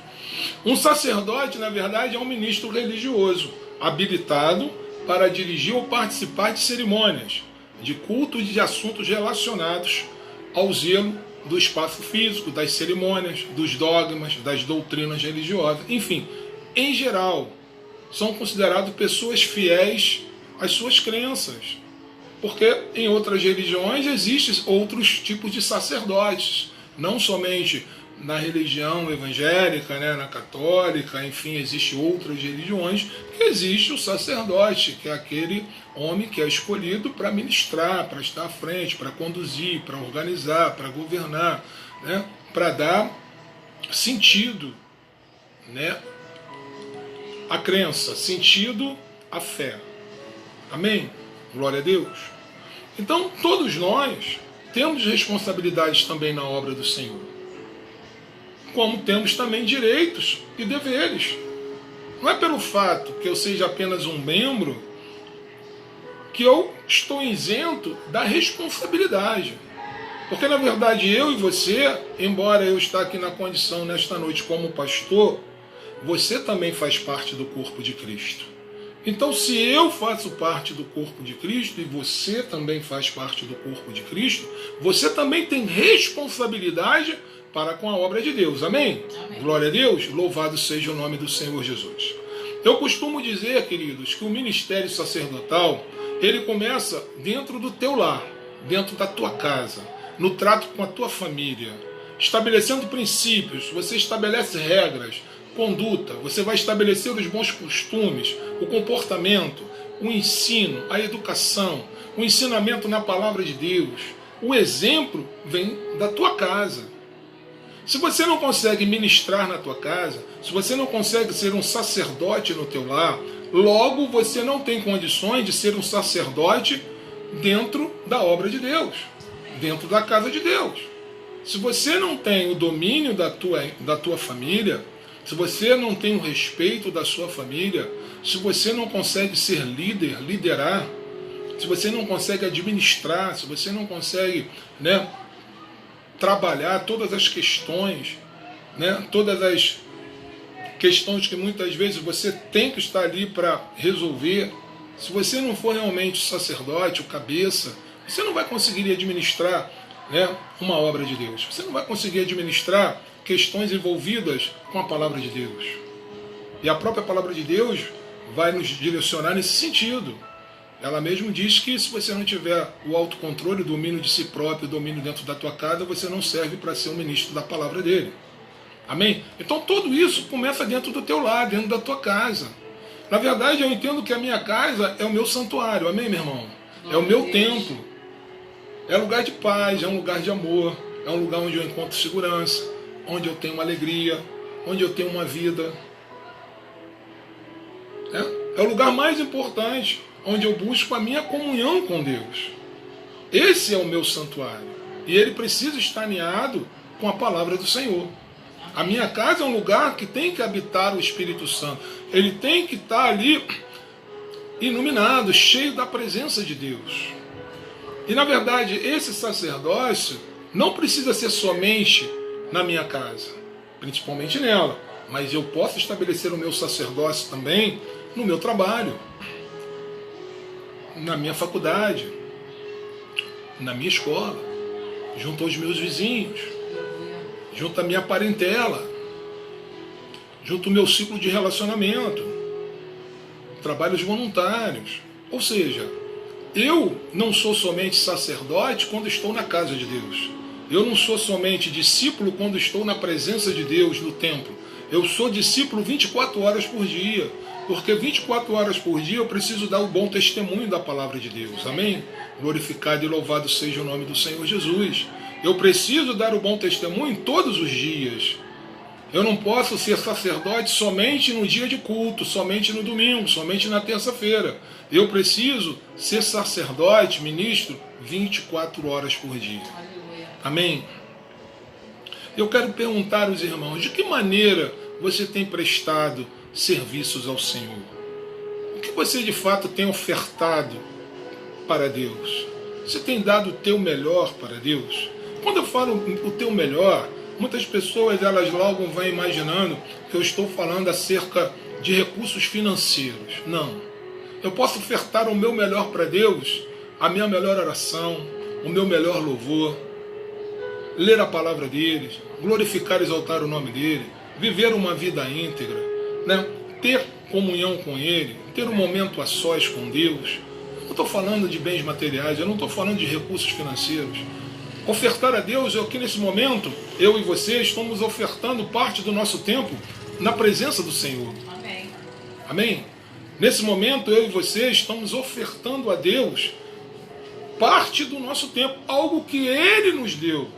Um sacerdote, na verdade, é um ministro religioso, habilitado para dirigir ou participar de cerimônias, de culto e de assuntos relacionados ao zelo do espaço físico, das cerimônias, dos dogmas, das doutrinas religiosas. Enfim, em geral, são considerados pessoas fiéis às suas crenças. Porque em outras religiões existem outros tipos de sacerdotes, não somente na religião evangélica, né, na católica, enfim, existem outras religiões, que existe o sacerdote, que é aquele homem que é escolhido para ministrar, para estar à frente, para conduzir, para organizar, para governar, né, para dar sentido, né, à crença, sentido à fé. Amém? Glória a Deus. Então, todos nós temos responsabilidades também na obra do Senhor, como temos também direitos e deveres. Não é pelo fato que eu seja apenas um membro que eu estou isento da responsabilidade. Porque, na verdade, eu e você, embora eu esteja aqui na condição nesta noite como pastor, você também faz parte do corpo de Cristo. Então, se eu faço parte do corpo de Cristo e você também faz parte do corpo de Cristo, você também tem responsabilidade para com a obra de Deus. Amém? Amém. Glória a Deus. Louvado seja o nome do Senhor Jesus. Eu costumo dizer, queridos, que o ministério sacerdotal, ele começa dentro do teu lar, dentro da tua casa, no trato com a tua família, estabelecendo princípios. Você estabelece regras, conduta, você vai estabelecer os bons costumes, o comportamento, o ensino, a educação, o ensinamento na palavra de Deus. O exemplo vem da tua casa. Se você não consegue ministrar na tua casa, se você não consegue ser um sacerdote no teu lar, logo você não tem condições de ser um sacerdote dentro da obra de Deus, dentro da casa de Deus. Se você não tem o domínio da tua família, se você não tem o respeito da sua família, se você não consegue ser líder, liderar, se você não consegue administrar, se você não consegue, né, trabalhar todas as questões, né, todas as questões que muitas vezes você tem que estar ali para resolver, se você não for realmente o sacerdote, o cabeça, você não vai conseguir administrar, né, uma obra de Deus. Você não vai conseguir administrar questões envolvidas com a palavra de Deus. E a própria palavra de Deus vai nos direcionar nesse sentido. Ela mesmo diz que se você não tiver o autocontrole, o domínio de si próprio, o domínio dentro da tua casa, você não serve para ser um ministro da palavra dele. Amém? Então tudo isso começa dentro do teu lar, dentro da tua casa. Na verdade, eu entendo que a minha casa é o meu santuário. Amém, meu irmão? É o meu templo. É lugar de paz, é um lugar de amor, é um lugar onde eu encontro segurança, onde eu tenho uma alegria, onde eu tenho uma vida. É o lugar mais importante, onde eu busco a minha comunhão com Deus. Esse é o meu santuário. E ele precisa estar alinhado com a palavra do Senhor. A minha casa é um lugar que tem que habitar o Espírito Santo. Ele tem que estar ali iluminado, cheio da presença de Deus. E na verdade, esse sacerdócio não precisa ser somente na minha casa, principalmente nela, mas eu posso estabelecer o meu sacerdócio também no meu trabalho, na minha faculdade, na minha escola, junto aos meus vizinhos, junto à minha parentela, junto ao meu ciclo de relacionamento, trabalhos voluntários. Ou seja, eu não sou somente sacerdote quando estou na casa de Deus. Eu não sou somente discípulo quando estou na presença de Deus no templo. Eu sou discípulo 24 horas por dia. Porque 24 horas por dia eu preciso dar o bom testemunho da palavra de Deus. Amém? Glorificado e louvado seja o nome do Senhor Jesus. Eu preciso dar o bom testemunho todos os dias. Eu não posso ser sacerdote somente no dia de culto, somente no domingo, somente na terça-feira. Eu preciso ser sacerdote, ministro, 24 horas por dia. Amém? Eu quero perguntar aos irmãos, de que maneira você tem prestado serviços ao Senhor? O que você de fato tem ofertado para Deus? Você tem dado o teu melhor para Deus? Quando eu falo o teu melhor, muitas pessoas elas logo vão imaginando que eu estou falando acerca de recursos financeiros. Não. Eu posso ofertar o meu melhor para Deus, a minha melhor oração, o meu melhor louvor, ler a palavra dele, glorificar e exaltar o nome dele, viver uma vida íntegra, né? Ter comunhão com ele, ter um momento a sós com Deus. Eu não estou falando de bens materiais, eu não estou falando de recursos financeiros. Ofertar a Deus, aqui nesse momento, eu e você estamos ofertando parte do nosso tempo na presença do Senhor. Amém. Amém? Nesse momento, eu e você estamos ofertando a Deus parte do nosso tempo, algo que Ele nos deu.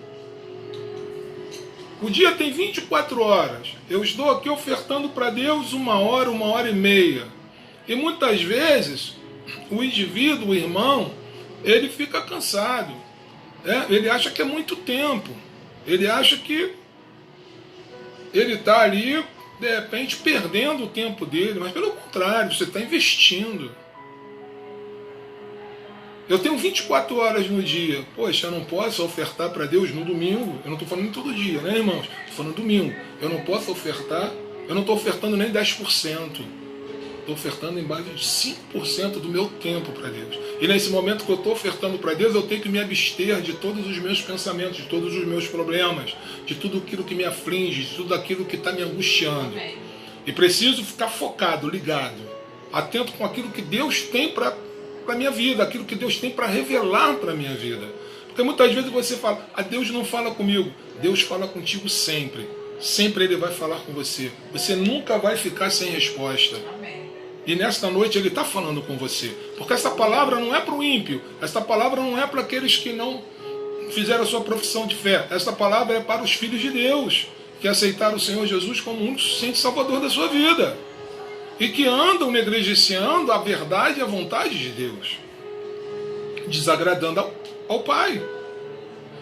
O dia tem 24 horas. Eu estou aqui ofertando para Deus 1 hora, 1h30. E muitas vezes, o indivíduo, o irmão, ele fica cansado. Ele acha que é muito tempo. Ele acha que ele está ali, de repente, perdendo o tempo dele. Mas pelo contrário, você está investindo. Eu tenho 24 horas no dia. Poxa, eu não posso ofertar para Deus no domingo. Eu não estou falando todo dia, né, irmãos? Estou falando domingo. Eu não posso ofertar. Eu não estou ofertando nem 10%. Estou ofertando em base de 5% do meu tempo para Deus. E nesse momento que eu estou ofertando para Deus, eu tenho que me abster de todos os meus pensamentos, de todos os meus problemas, de tudo aquilo que me aflige, de tudo aquilo que está me angustiando. Amém. E preciso ficar focado, ligado, atento com aquilo que Deus tem para a minha vida, aquilo que Deus tem para revelar para a minha vida. Porque muitas vezes você fala, Deus não fala comigo. Deus fala contigo sempre. Sempre Ele vai falar com você. Você nunca vai ficar sem resposta. Amém. E nesta noite Ele está falando com você. Porque essa palavra não é para o ímpio. Essa palavra não é para aqueles que não fizeram a sua profissão de fé. Essa palavra é para os filhos de Deus, que aceitaram o Senhor Jesus como o único suficiente Salvador da sua vida. E que andam negligenciando a verdade e a vontade de Deus, desagradando ao Pai.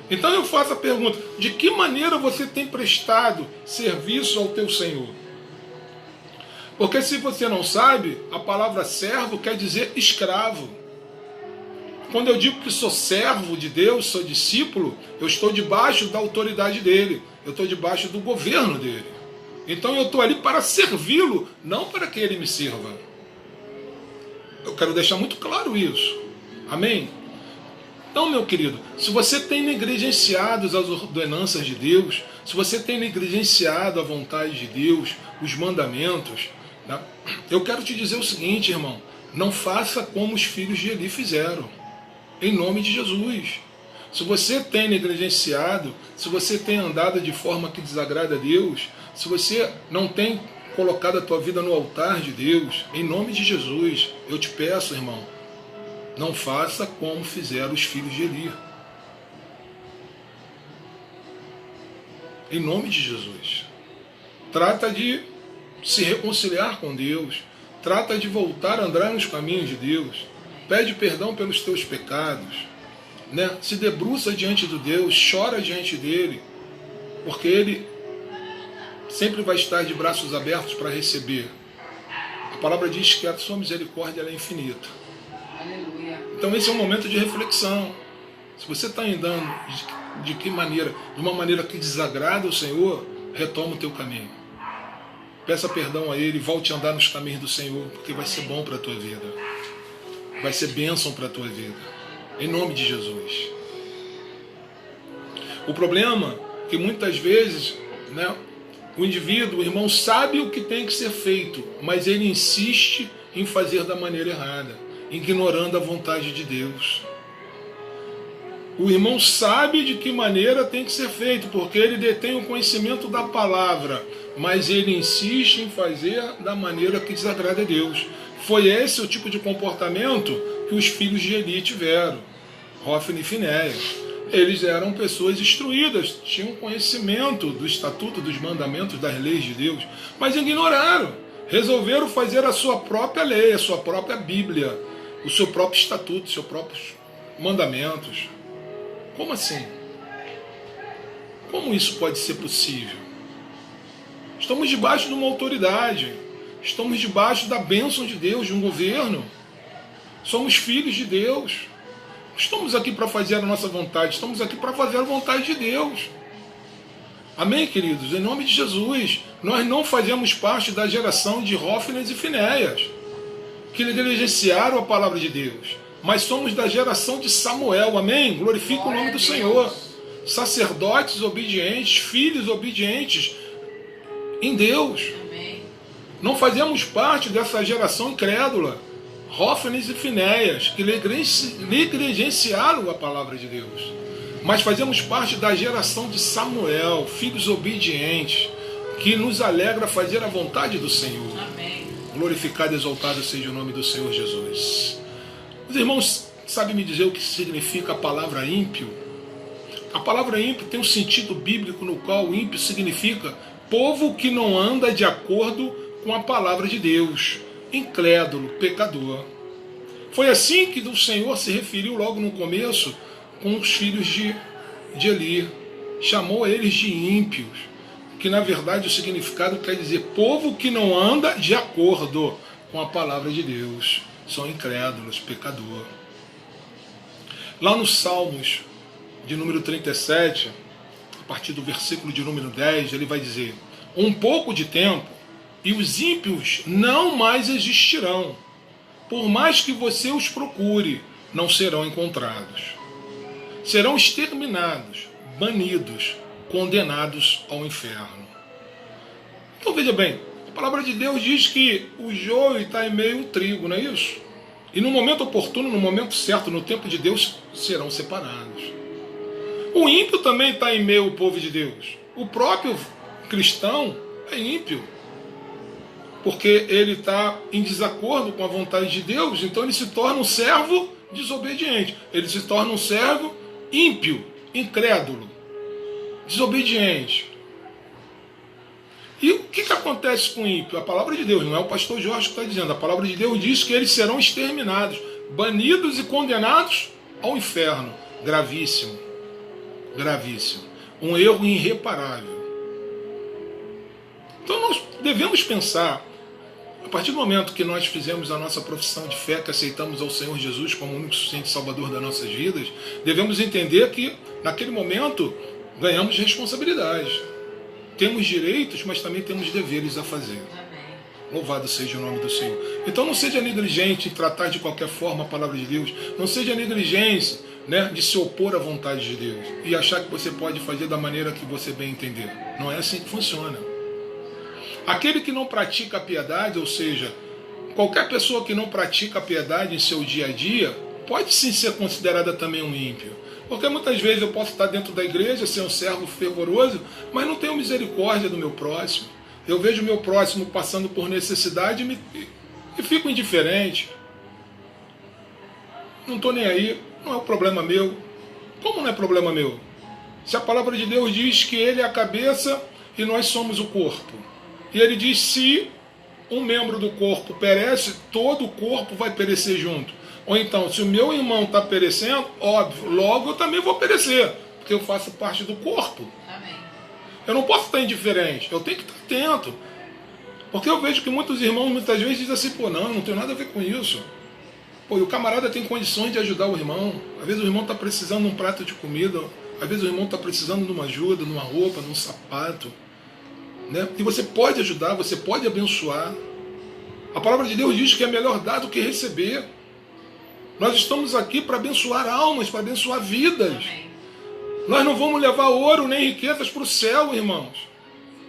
Então eu faço a pergunta, de que maneira você tem prestado serviço ao teu Senhor? Porque se você não sabe, a palavra servo quer dizer escravo. Quando eu digo que sou servo de Deus, sou discípulo, eu estou debaixo da autoridade dele, eu estou debaixo do governo dele. Então eu estou ali para servi-lo, não para que ele me sirva. Eu quero deixar muito claro isso. Amém? Então, meu querido, se você tem negligenciado as ordenanças de Deus, se você tem negligenciado a vontade de Deus, os mandamentos, né, eu quero te dizer o seguinte, irmão, não faça como os filhos de Eli fizeram, em nome de Jesus. Se você tem negligenciado, se você tem andado de forma que desagrada a Deus, se você não tem colocado a tua vida no altar de Deus, em nome de Jesus, eu te peço, irmão, não faça como fizeram os filhos de Eli. Em nome de Jesus. Trata de se reconciliar com Deus. Trata de voltar a andar nos caminhos de Deus. Pede perdão pelos teus pecados. Né? Se debruça diante de Deus, chora diante dele, porque Ele sempre vai estar de braços abertos para receber. A palavra diz que a sua misericórdia ela é infinita. Aleluia. Então esse é um momento de reflexão. Se você está andando de que maneira? De uma maneira que desagrada o Senhor, retoma o teu caminho. Peça perdão a Ele, volte a andar nos caminhos do Senhor, porque vai ser bom para a tua vida. Vai ser bênção para a tua vida. Em nome de Jesus. O problema é que muitas vezes, né, o indivíduo, o irmão, sabe o que tem que ser feito, mas ele insiste em fazer da maneira errada, ignorando a vontade de Deus. O irmão sabe de que maneira tem que ser feito, porque ele detém o conhecimento da palavra, mas ele insiste em fazer da maneira que desagrada a Deus. Foi esse o tipo de comportamento que os filhos de Eli tiveram, Hófni e Finéias. Eles eram pessoas instruídas, tinham conhecimento do estatuto, dos mandamentos, das leis de Deus, mas ignoraram, resolveram fazer a sua própria lei, a sua própria Bíblia, o seu próprio estatuto, os seus próprios mandamentos. Como assim? Como isso pode ser possível? Estamos debaixo de uma autoridade, estamos debaixo da bênção de Deus, de um governo, somos filhos de Deus. Estamos aqui para fazer a nossa vontade, estamos aqui para fazer a vontade de Deus. Amém, queridos? Em nome de Jesus, nós não fazemos parte da geração de Hófni e Finéias, que negligenciaram a palavra de Deus, mas somos da geração de Samuel, amém? Glorifica o nome do Senhor. Sacerdotes obedientes, filhos obedientes em Deus. Amém. Não fazemos parte dessa geração incrédula, Hófni e Finéias, que negligenciaram a palavra de Deus. mas fazemos parte da geração de Samuel, filhos obedientes, que nos alegra fazer a vontade do Senhor. Amém. Glorificado e exaltado seja o nome do Senhor Jesus. Os irmãos sabem me dizer o que significa a palavra ímpio? A palavra ímpio tem um sentido bíblico no qual ímpio significa povo que não anda de acordo com a palavra de Deus, incrédulo, pecador. Foi assim que o Senhor se referiu logo no começo com os filhos de Eli. Chamou eles de ímpios, que na verdade o significado quer dizer povo que não anda de acordo com a palavra de Deus. São incrédulos, pecador. Lá nos Salmos, de número 37, a partir do versículo de número 10, ele vai dizer: um pouco de tempo e os ímpios não mais existirão. Por mais que você os procure, não serão encontrados. Serão exterminados, banidos, condenados ao inferno. Então veja bem, a palavra de Deus diz que o joio está em meio ao trigo, não é isso? E no momento oportuno, no momento certo, no tempo de Deus, serão separados. O ímpio também está em meio ao povo de Deus. O próprio cristão é ímpio, porque ele está em desacordo com a vontade de Deus, então ele se torna um servo desobediente. Ele se torna um servo ímpio, incrédulo, desobediente. E o que acontece com o ímpio? A palavra de Deus, não é o pastor Jorge que está dizendo, a palavra de Deus diz que eles serão exterminados, banidos e condenados ao inferno. Gravíssimo, gravíssimo. Um erro irreparável. Então nós devemos pensar, a partir do momento que nós fizemos a nossa profissão de fé, que aceitamos ao Senhor Jesus como o único suficiente Salvador das nossas vidas, devemos entender que naquele momento ganhamos responsabilidade. Temos direitos, mas também temos deveres a fazer. Amém. Louvado seja o nome do Senhor. Então não seja negligente em tratar de qualquer forma a palavra de Deus. Não seja negligência, de se opor à vontade de Deus e achar que você pode fazer da maneira que você bem entender. Não é assim que funciona. Aquele que não pratica a piedade, ou seja, qualquer pessoa que não pratica a piedade em seu dia a dia, pode sim ser considerada também um ímpio. Porque muitas vezes eu posso estar dentro da igreja, ser um servo fervoroso, mas não tenho misericórdia do meu próximo. Eu vejo o meu próximo passando por necessidade e fico indiferente. Não estou nem aí, não é um problema meu. Como não é problema meu? Se a palavra de Deus diz que ele é a cabeça e nós somos o corpo. E ele diz: se um membro do corpo perece, todo o corpo vai perecer junto. Ou então, se o meu irmão está perecendo, óbvio, logo eu também vou perecer, porque eu faço parte do corpo. Amém. Eu não posso estar indiferente, eu tenho que estar atento. Porque eu vejo que muitos irmãos muitas vezes dizem assim: pô, não tem nada a ver com isso. Pô, e o camarada tem condições de ajudar o irmão. Às vezes o irmão está precisando de um prato de comida, às vezes o irmão está precisando de uma ajuda, de uma roupa, de um sapato. E você pode ajudar, você pode abençoar. A palavra de Deus diz que é melhor dar do que receber. Nós estamos aqui para abençoar almas, para abençoar vidas. Amém. Nós não vamos levar ouro nem riquezas para o céu, irmãos.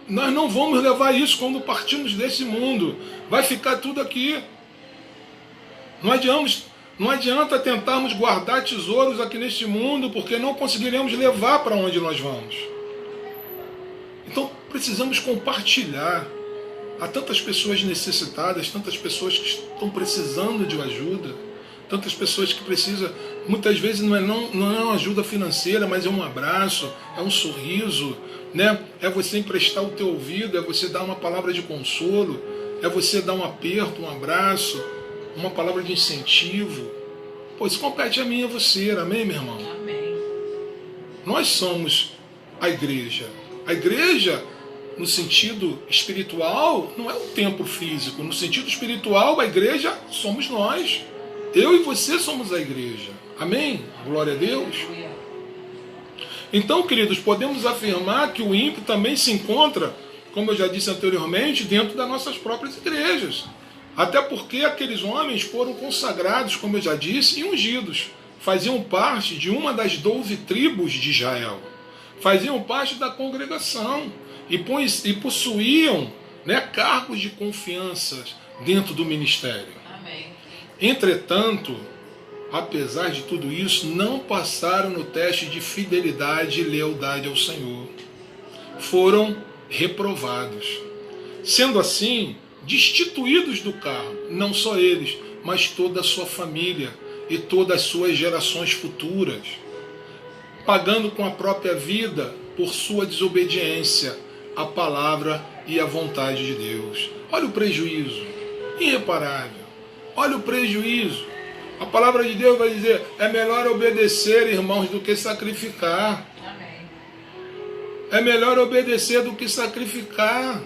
Nós não vamos levar isso quando partimos desse mundo. Vai ficar tudo aqui. Não adianta tentarmos guardar tesouros aqui neste mundo, porque não conseguiremos levar para onde nós vamos. Então precisamos compartilhar. Há tantas pessoas necessitadas, tantas pessoas que estão precisando de ajuda, tantas pessoas que precisam, muitas vezes não é uma ajuda financeira, mas é um abraço, é um sorriso, é você emprestar o teu ouvido, é você dar uma palavra de consolo, é você dar um aperto, um abraço, uma palavra de incentivo. Pô, isso compete a mim e a você, amém, meu irmão? Amém. Nós somos a igreja. A igreja, no sentido espiritual, não é um templo físico. No sentido espiritual, a igreja somos nós. Eu e você somos a igreja. Amém? Glória a Deus. Então, queridos, podemos afirmar que o ímpio também se encontra, como eu já disse anteriormente, dentro das nossas próprias igrejas. Até porque aqueles homens foram consagrados, como eu já disse, e ungidos. Faziam parte de uma das 12 tribos de Israel. Faziam parte da congregação e possuíam cargos de confiança dentro do ministério. Amém. Entretanto, apesar de tudo isso, não passaram no teste de fidelidade e lealdade ao Senhor. Foram reprovados. Sendo assim, destituídos do cargo, não só eles, mas toda a sua família e todas as suas gerações futuras, pagando com a própria vida por sua desobediência à palavra e à vontade de Deus. Olha o prejuízo, irreparável. Olha o prejuízo. A palavra de Deus vai dizer, é melhor obedecer, irmãos, do que sacrificar. Amém. É melhor obedecer do que sacrificar.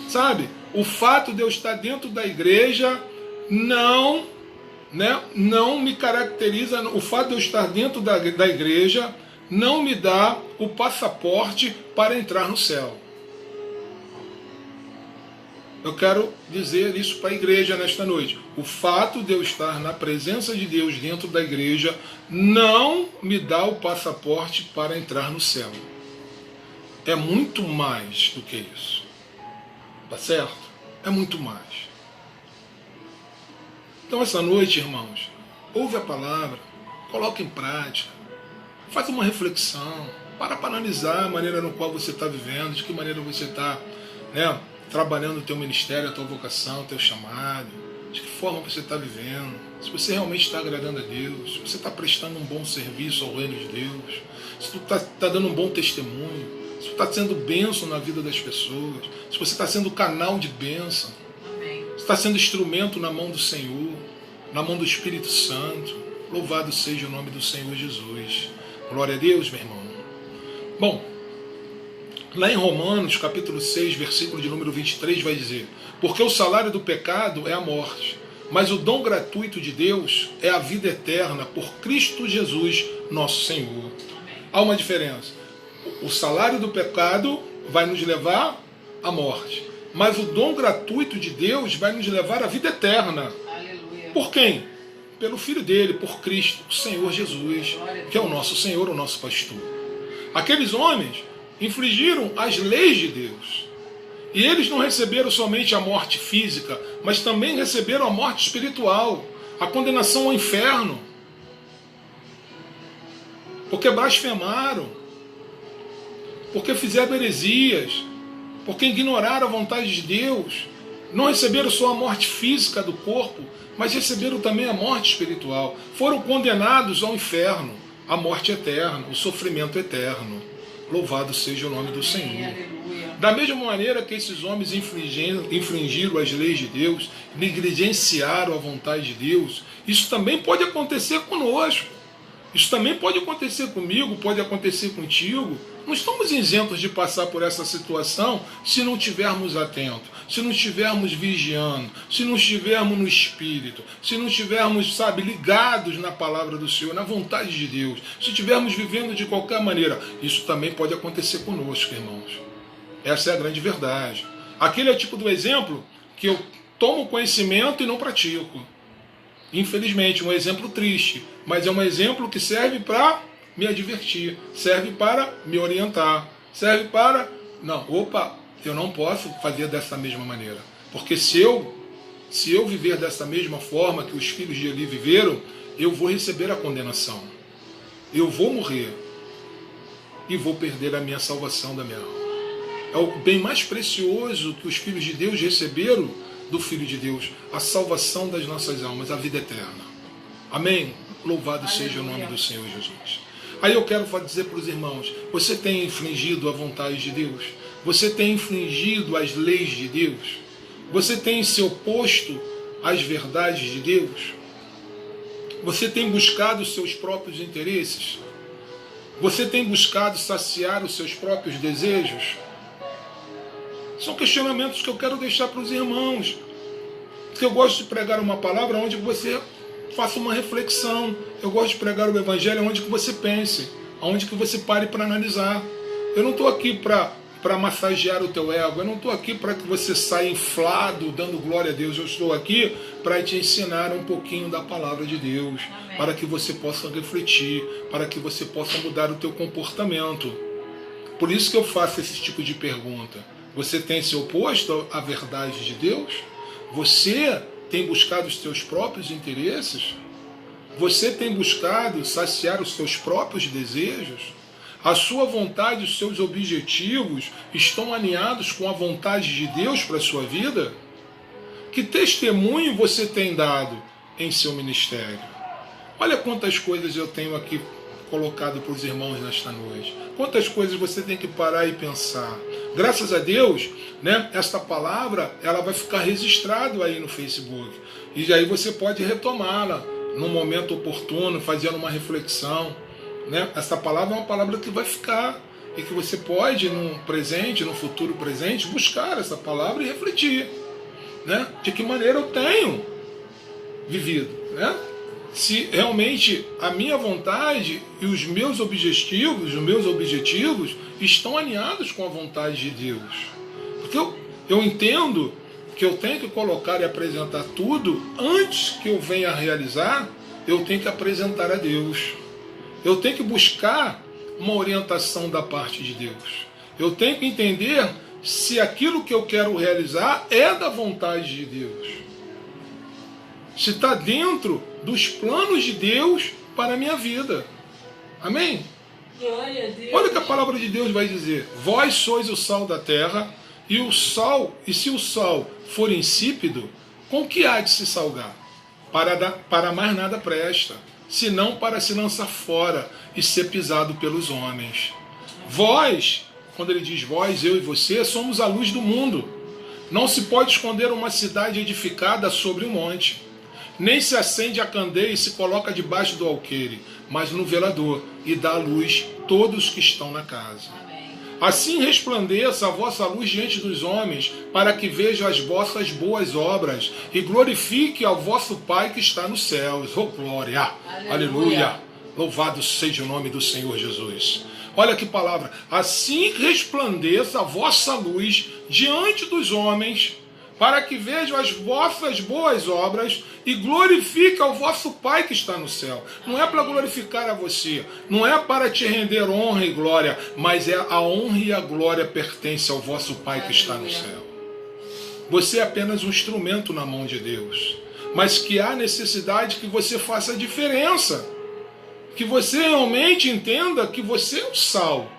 Sabe, o fato de eu estar dentro da igreja não me caracteriza, o fato de eu estar dentro da igreja não me dá o passaporte para entrar no céu. Eu quero dizer isso para a igreja nesta noite. O fato de eu estar na presença de Deus dentro da igreja não me dá o passaporte para entrar no céu. É muito mais do que isso. Tá certo? É muito mais. Então essa noite, irmãos, ouve a palavra, coloque em prática, faz uma reflexão, para analisar a maneira no qual você está vivendo, de que maneira você está, trabalhando o teu ministério, a tua vocação, o teu chamado, de que forma você está vivendo, se você realmente está agradando a Deus, se você está prestando um bom serviço ao reino de Deus, se você está dando um bom testemunho, se você está sendo bênção na vida das pessoas, se você está sendo canal de bênção, Amém. se está sendo instrumento na mão do Senhor, na mão do Espírito Santo. Louvado seja o nome do Senhor Jesus. Glória a Deus, meu irmão. Bom, lá em Romanos, capítulo 6, versículo de número 23, vai dizer, porque o salário do pecado é a morte, mas o dom gratuito de Deus é a vida eterna por Cristo Jesus, nosso Senhor. Há uma diferença. O salário do pecado vai nos levar à morte, mas o dom gratuito de Deus vai nos levar à vida eterna. Aleluia. Por quem? Pelo Filho dele, por Cristo, o Senhor Jesus, que é o nosso Senhor, o nosso pastor. Aqueles homens infringiram as leis de Deus. E eles não receberam somente a morte física, mas também receberam a morte espiritual, a condenação ao inferno. Porque blasfemaram, porque fizeram heresias, porque ignoraram a vontade de Deus. Não receberam só a morte física do corpo, mas receberam também a morte espiritual. Foram condenados ao inferno, à morte eterna, o sofrimento eterno. Louvado seja o nome do Senhor. Da mesma maneira que esses homens infringiram as leis de Deus, negligenciaram a vontade de Deus, isso também pode acontecer conosco. Isso também pode acontecer comigo, pode acontecer contigo. Não estamos isentos de passar por essa situação se não estivermos atentos, se não estivermos vigiando, se não estivermos no Espírito, se não estivermos, ligados na palavra do Senhor, na vontade de Deus, se estivermos vivendo de qualquer maneira. Isso também pode acontecer conosco, irmãos. Essa é a grande verdade. Aquele é o tipo do exemplo que eu tomo conhecimento e não pratico. Infelizmente, um exemplo triste, mas é um exemplo que serve para me advertir, serve para me orientar, serve para... eu não posso fazer dessa mesma maneira, porque se eu viver dessa mesma forma que os filhos de Eli viveram, eu vou receber a condenação, eu vou morrer e vou perder a minha salvação da minha alma. É o bem mais precioso que os filhos de Deus receberam do Filho de Deus, a salvação das nossas almas, a vida eterna. Amém? Louvado seja o nome do Senhor Jesus. Aí eu quero dizer para os irmãos, você tem infringido a vontade de Deus? Você tem infringido as leis de Deus? Você tem se oposto às verdades de Deus? Você tem buscado os seus próprios interesses? Você tem buscado saciar os seus próprios desejos? São questionamentos que eu quero deixar para os irmãos. Porque eu gosto de pregar uma palavra onde você faça uma reflexão. Eu gosto de pregar o Evangelho onde que você pense, onde que você pare para analisar. Eu não estou aqui para massagear o teu ego. Eu não estou aqui para que você saia inflado, dando glória a Deus. Eu estou aqui para te ensinar um pouquinho da palavra de Deus. Amém. Para que você possa refletir, para que você possa mudar o teu comportamento. Por isso que eu faço esse tipo de pergunta. Você tem se oposto à verdade de Deus? Você tem buscado os seus próprios interesses? Você tem buscado saciar os seus próprios desejos? A sua vontade, os seus objetivos estão alinhados com a vontade de Deus para a sua vida? Que testemunho você tem dado em seu ministério? Olha quantas coisas eu tenho aqui colocado para os irmãos nesta noite. Quantas coisas você tem que parar e pensar. Graças a Deus, né, esta palavra ela vai ficar registrada aí no Facebook. E aí você pode retomá-la no momento oportuno, fazendo uma reflexão. Né? Essa palavra é uma palavra que vai ficar e que você pode, no presente, no futuro presente, buscar essa palavra e refletir. Né? De que maneira eu tenho vivido. Né? Se realmente a minha vontade e os meus objetivos estão alinhados com a vontade de Deus. Porque eu entendo que eu tenho que colocar e apresentar tudo antes que eu venha a realizar, eu tenho que apresentar a Deus. Eu tenho que buscar uma orientação da parte de Deus. Eu tenho que entender se aquilo que eu quero realizar é da vontade de Deus. Se está dentro dos planos de Deus para a minha vida. Amém? Glória a Deus. Olha o que a palavra de Deus vai dizer. Vós sois o sal da terra, e se o sal for insípido, com que há de se salgar? Para mais nada presta, senão para se lançar fora e ser pisado pelos homens. Vós, quando ele diz vós, eu e você, somos a luz do mundo. Não se pode esconder uma cidade edificada sobre um monte. Nem se acende a candeia e se coloca debaixo do alqueire, mas no velador, e dá luz todos que estão na casa. Amém. Assim resplandeça a vossa luz diante dos homens, para que vejam as vossas boas obras e glorifique ao vosso Pai que está nos céus. Oh, glória! Aleluia! Aleluia. Louvado seja o nome do Senhor Jesus. Olha que palavra. Assim resplandeça a vossa luz diante dos homens, para que vejam as vossas boas obras e glorifique ao vosso Pai que está no céu. Não é para glorificar a você, não é para te render honra e glória, mas a honra e a glória pertencem ao vosso Pai que está no céu. Você é apenas um instrumento na mão de Deus, mas que há necessidade que você faça a diferença, que você realmente entenda que você é o sal,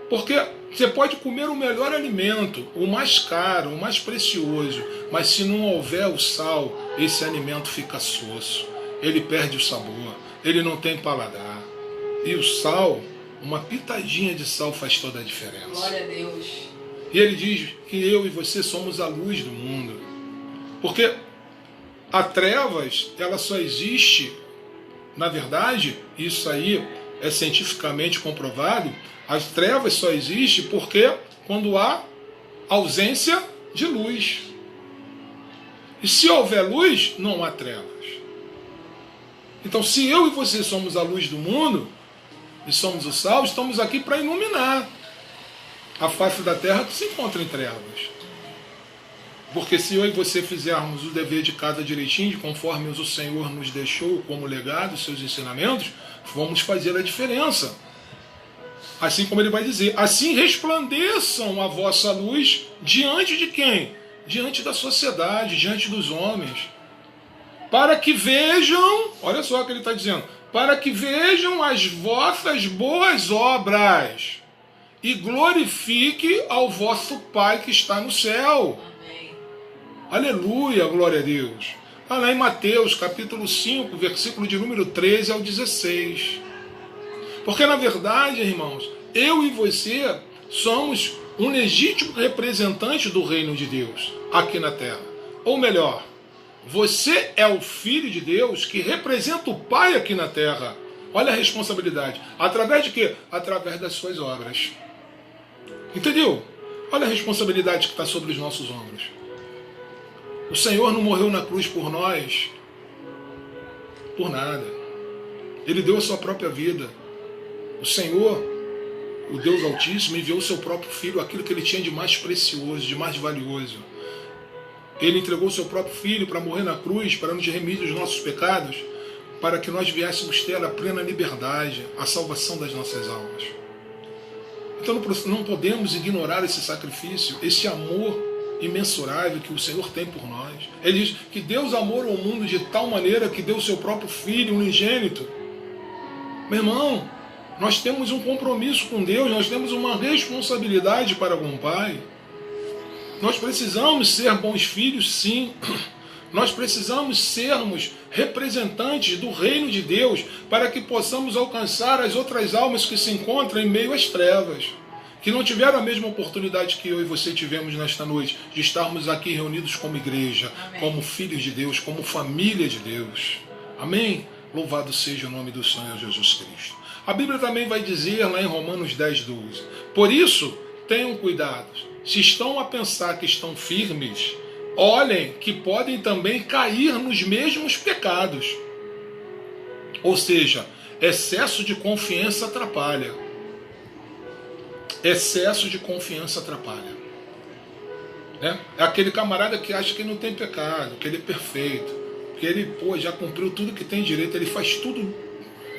porque você pode comer o melhor alimento, o mais caro, o mais precioso, mas se não houver o sal, esse alimento fica soço, ele perde o sabor, ele não tem paladar. E o sal, uma pitadinha de sal faz toda a diferença. Glória a Deus. E ele diz que eu e você somos a luz do mundo. Porque a trevas, ela só existe, na verdade, isso aí é cientificamente comprovado, as trevas só existem porque quando há ausência de luz. E se houver luz, não há trevas. Então, se eu e você somos a luz do mundo, e somos o sal, estamos aqui para iluminar a face da terra que se encontra em trevas. Porque se eu e você fizermos o dever de casa direitinho, conforme o Senhor nos deixou como legado, seus ensinamentos, vamos fazer a diferença. Assim como ele vai dizer, assim resplandeçam a vossa luz diante de quem? Diante da sociedade, diante dos homens. Para que vejam, olha só o que ele está dizendo, para que vejam as vossas boas obras e glorifique ao vosso Pai que está no céu. Amém. Aleluia, glória a Deus. Está lá em Mateus, capítulo 5, versículo de número 13 ao 16. Porque, na verdade, irmãos, eu e você somos um legítimo representante do reino de Deus aqui na terra. Ou melhor, você é o Filho de Deus que representa o Pai aqui na terra. Olha a responsabilidade. Através de quê? Através das suas obras. Entendeu? Olha a responsabilidade que está sobre os nossos ombros. O Senhor não morreu na cruz por nós, por nada. Ele deu a sua própria vida. O Senhor, o Deus Altíssimo, enviou o seu próprio Filho, aquilo que ele tinha de mais precioso, de mais valioso. Ele entregou o seu próprio Filho para morrer na cruz, para nos remir dos nossos pecados, para que nós viéssemos ter a plena liberdade, a salvação das nossas almas. Então não podemos ignorar esse sacrifício, esse amor imensurável que o Senhor tem por nós. Ele diz que Deus amou o mundo de tal maneira que deu o seu próprio Filho unigênito. Meu irmão, nós temos um compromisso com Deus, nós temos uma responsabilidade para com o Pai. Nós precisamos ser bons filhos, sim. Nós precisamos sermos representantes do reino de Deus para que possamos alcançar as outras almas que se encontram em meio às trevas, que não tiveram a mesma oportunidade que eu e você tivemos nesta noite, de estarmos aqui reunidos como igreja, amém, como filhos de Deus, como família de Deus. Amém? Louvado seja o nome do Senhor Jesus Cristo. A Bíblia também vai dizer lá em Romanos 10:12, por isso, tenham cuidado, se estão a pensar que estão firmes, olhem que podem também cair nos mesmos pecados. Ou seja, excesso de confiança atrapalha. Excesso de confiança atrapalha. Né? É aquele camarada que acha que não tem pecado, que ele é perfeito, que ele já cumpriu tudo que tem direito, ele faz tudo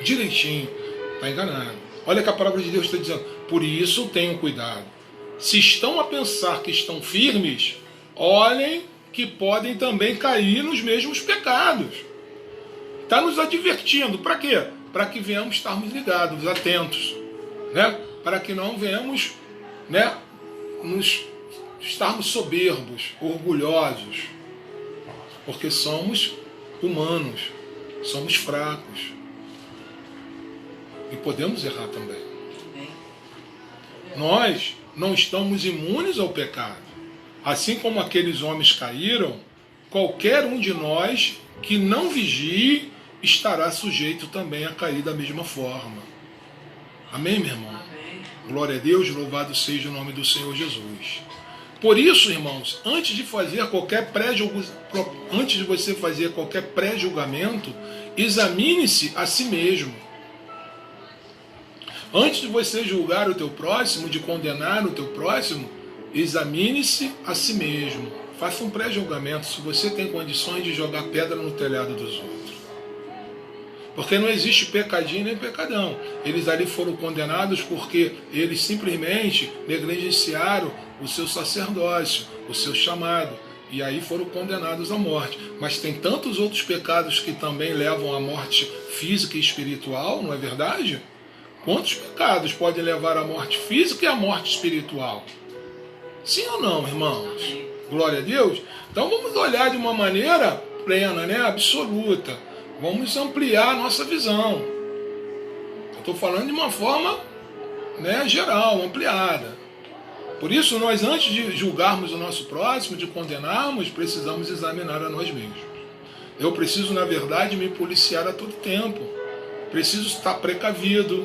direitinho. Está enganado. Olha que a palavra de Deus está dizendo, por isso tenham cuidado. Se estão a pensar que estão firmes, olhem que podem também cair nos mesmos pecados. Está nos advertindo. Para quê? Para que venhamos estarmos ligados, atentos. Né? Para que não venhamos, né, estarmos soberbos, orgulhosos. Porque somos humanos, somos fracos. E podemos errar também. Nós não estamos imunes ao pecado. Assim como aqueles homens caíram, qualquer um de nós que não vigie estará sujeito também a cair da mesma forma. Amém, meu irmão? Amém. Glória a Deus, louvado seja o nome do Senhor Jesus. Por isso, irmãos, antes de você fazer qualquer pré-julgamento, examine-se a si mesmo. Antes de você julgar o teu próximo, de condenar o teu próximo, examine-se a si mesmo. Faça um pré-julgamento se você tem condições de jogar pedra no telhado dos outros. Porque não existe pecadinho nem pecadão. Eles ali foram condenados porque eles simplesmente negligenciaram o seu sacerdócio, o seu chamado. E aí foram condenados à morte. Mas tem tantos outros pecados que também levam à morte física e espiritual, não é verdade? Quantos pecados podem levar à morte física e à morte espiritual? Sim ou não, irmãos? Glória a Deus. Então vamos olhar de uma maneira plena, né? Absoluta. Vamos ampliar a nossa visão. Eu estou falando de uma forma, né, geral, ampliada. Por isso, nós, antes de julgarmos o nosso próximo, de condenarmos, precisamos examinar a nós mesmos. Eu preciso, na verdade, me policiar a todo tempo. Preciso estar precavido.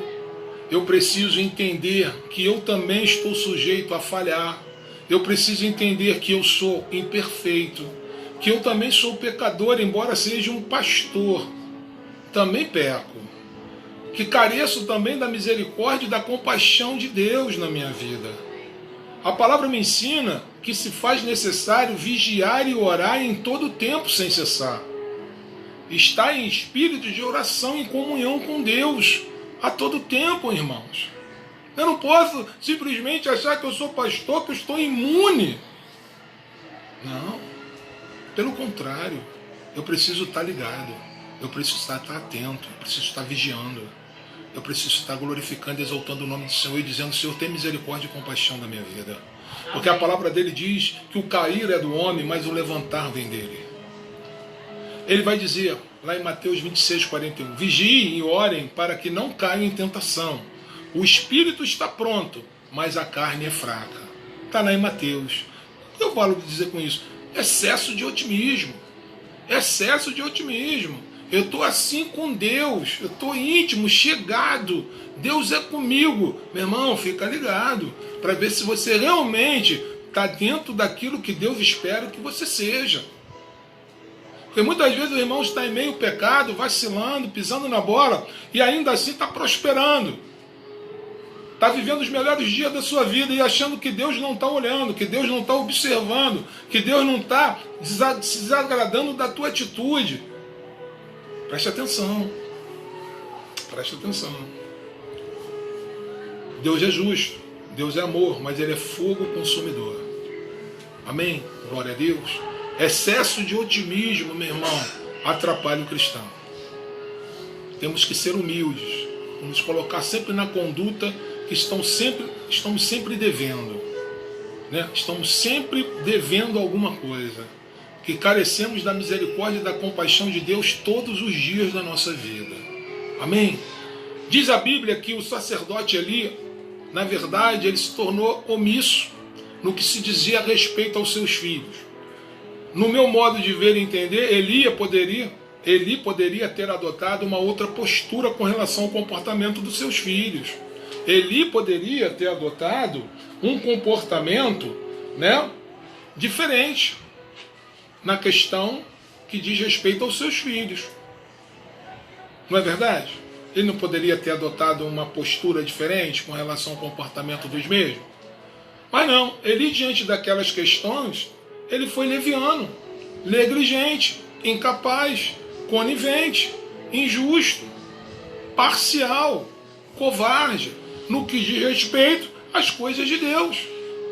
Eu preciso entender que eu também estou sujeito a falhar. Eu preciso entender que eu sou imperfeito, que eu também sou pecador, embora seja um pastor. Também peco. Que careço também da misericórdia e da compaixão de Deus na minha vida. A palavra me ensina que se faz necessário vigiar e orar em todo tempo sem cessar. Estar em espírito de oração em comunhão com Deus a todo tempo, irmãos. Eu não posso simplesmente achar que eu sou pastor, que eu estou imune. Não. Pelo contrário, eu preciso estar ligado. Eu preciso estar atento. Eu preciso estar vigiando. Eu preciso estar glorificando e exaltando o nome do Senhor e dizendo, Senhor, tem misericórdia e compaixão da minha vida. Porque a palavra dele diz que o cair é do homem, mas o levantar vem dele. Ele vai dizer, lá em Mateus 26:41, vigiem e orem para que não caiam em tentação. O espírito está pronto, mas a carne é fraca. Está lá em Mateus. O que eu falo dizer com isso? Excesso de otimismo. Excesso de otimismo. Eu estou assim com Deus. Eu estou íntimo, chegado. Deus é comigo. Meu irmão, fica ligado. Para ver se você realmente está dentro daquilo que Deus espera que você seja. Porque muitas vezes o irmão está em meio ao pecado, vacilando, pisando na bola, e ainda assim está prosperando. Está vivendo os melhores dias da sua vida e achando que Deus não está olhando, que Deus não está observando, que Deus não está se desagradando da tua atitude. Preste atenção. Preste atenção. Deus é justo, Deus é amor, mas Ele é fogo consumidor. Amém? Glória a Deus. Excesso de otimismo, meu irmão, atrapalha o cristão. Temos que ser humildes, nos colocar sempre na conduta que estamos sempre devendo, né? Estamos sempre devendo alguma coisa, que carecemos da misericórdia e da compaixão de Deus todos os dias da nossa vida. Amém? Diz a Bíblia que o sacerdote ali, na verdade, ele se tornou omisso no que se dizia a respeito aos seus filhos. No meu modo de ver e entender, Eli poderia ter adotado uma outra postura com relação ao comportamento dos seus filhos. Eli poderia ter adotado um comportamento, né, diferente na questão que diz respeito aos seus filhos. Não é verdade? Ele não poderia ter adotado uma postura diferente com relação ao comportamento dos mesmos? Mas não, Eli, diante daquelas questões, ele foi leviano, negligente, incapaz, conivente, injusto, parcial, covarde, no que diz respeito às coisas de Deus.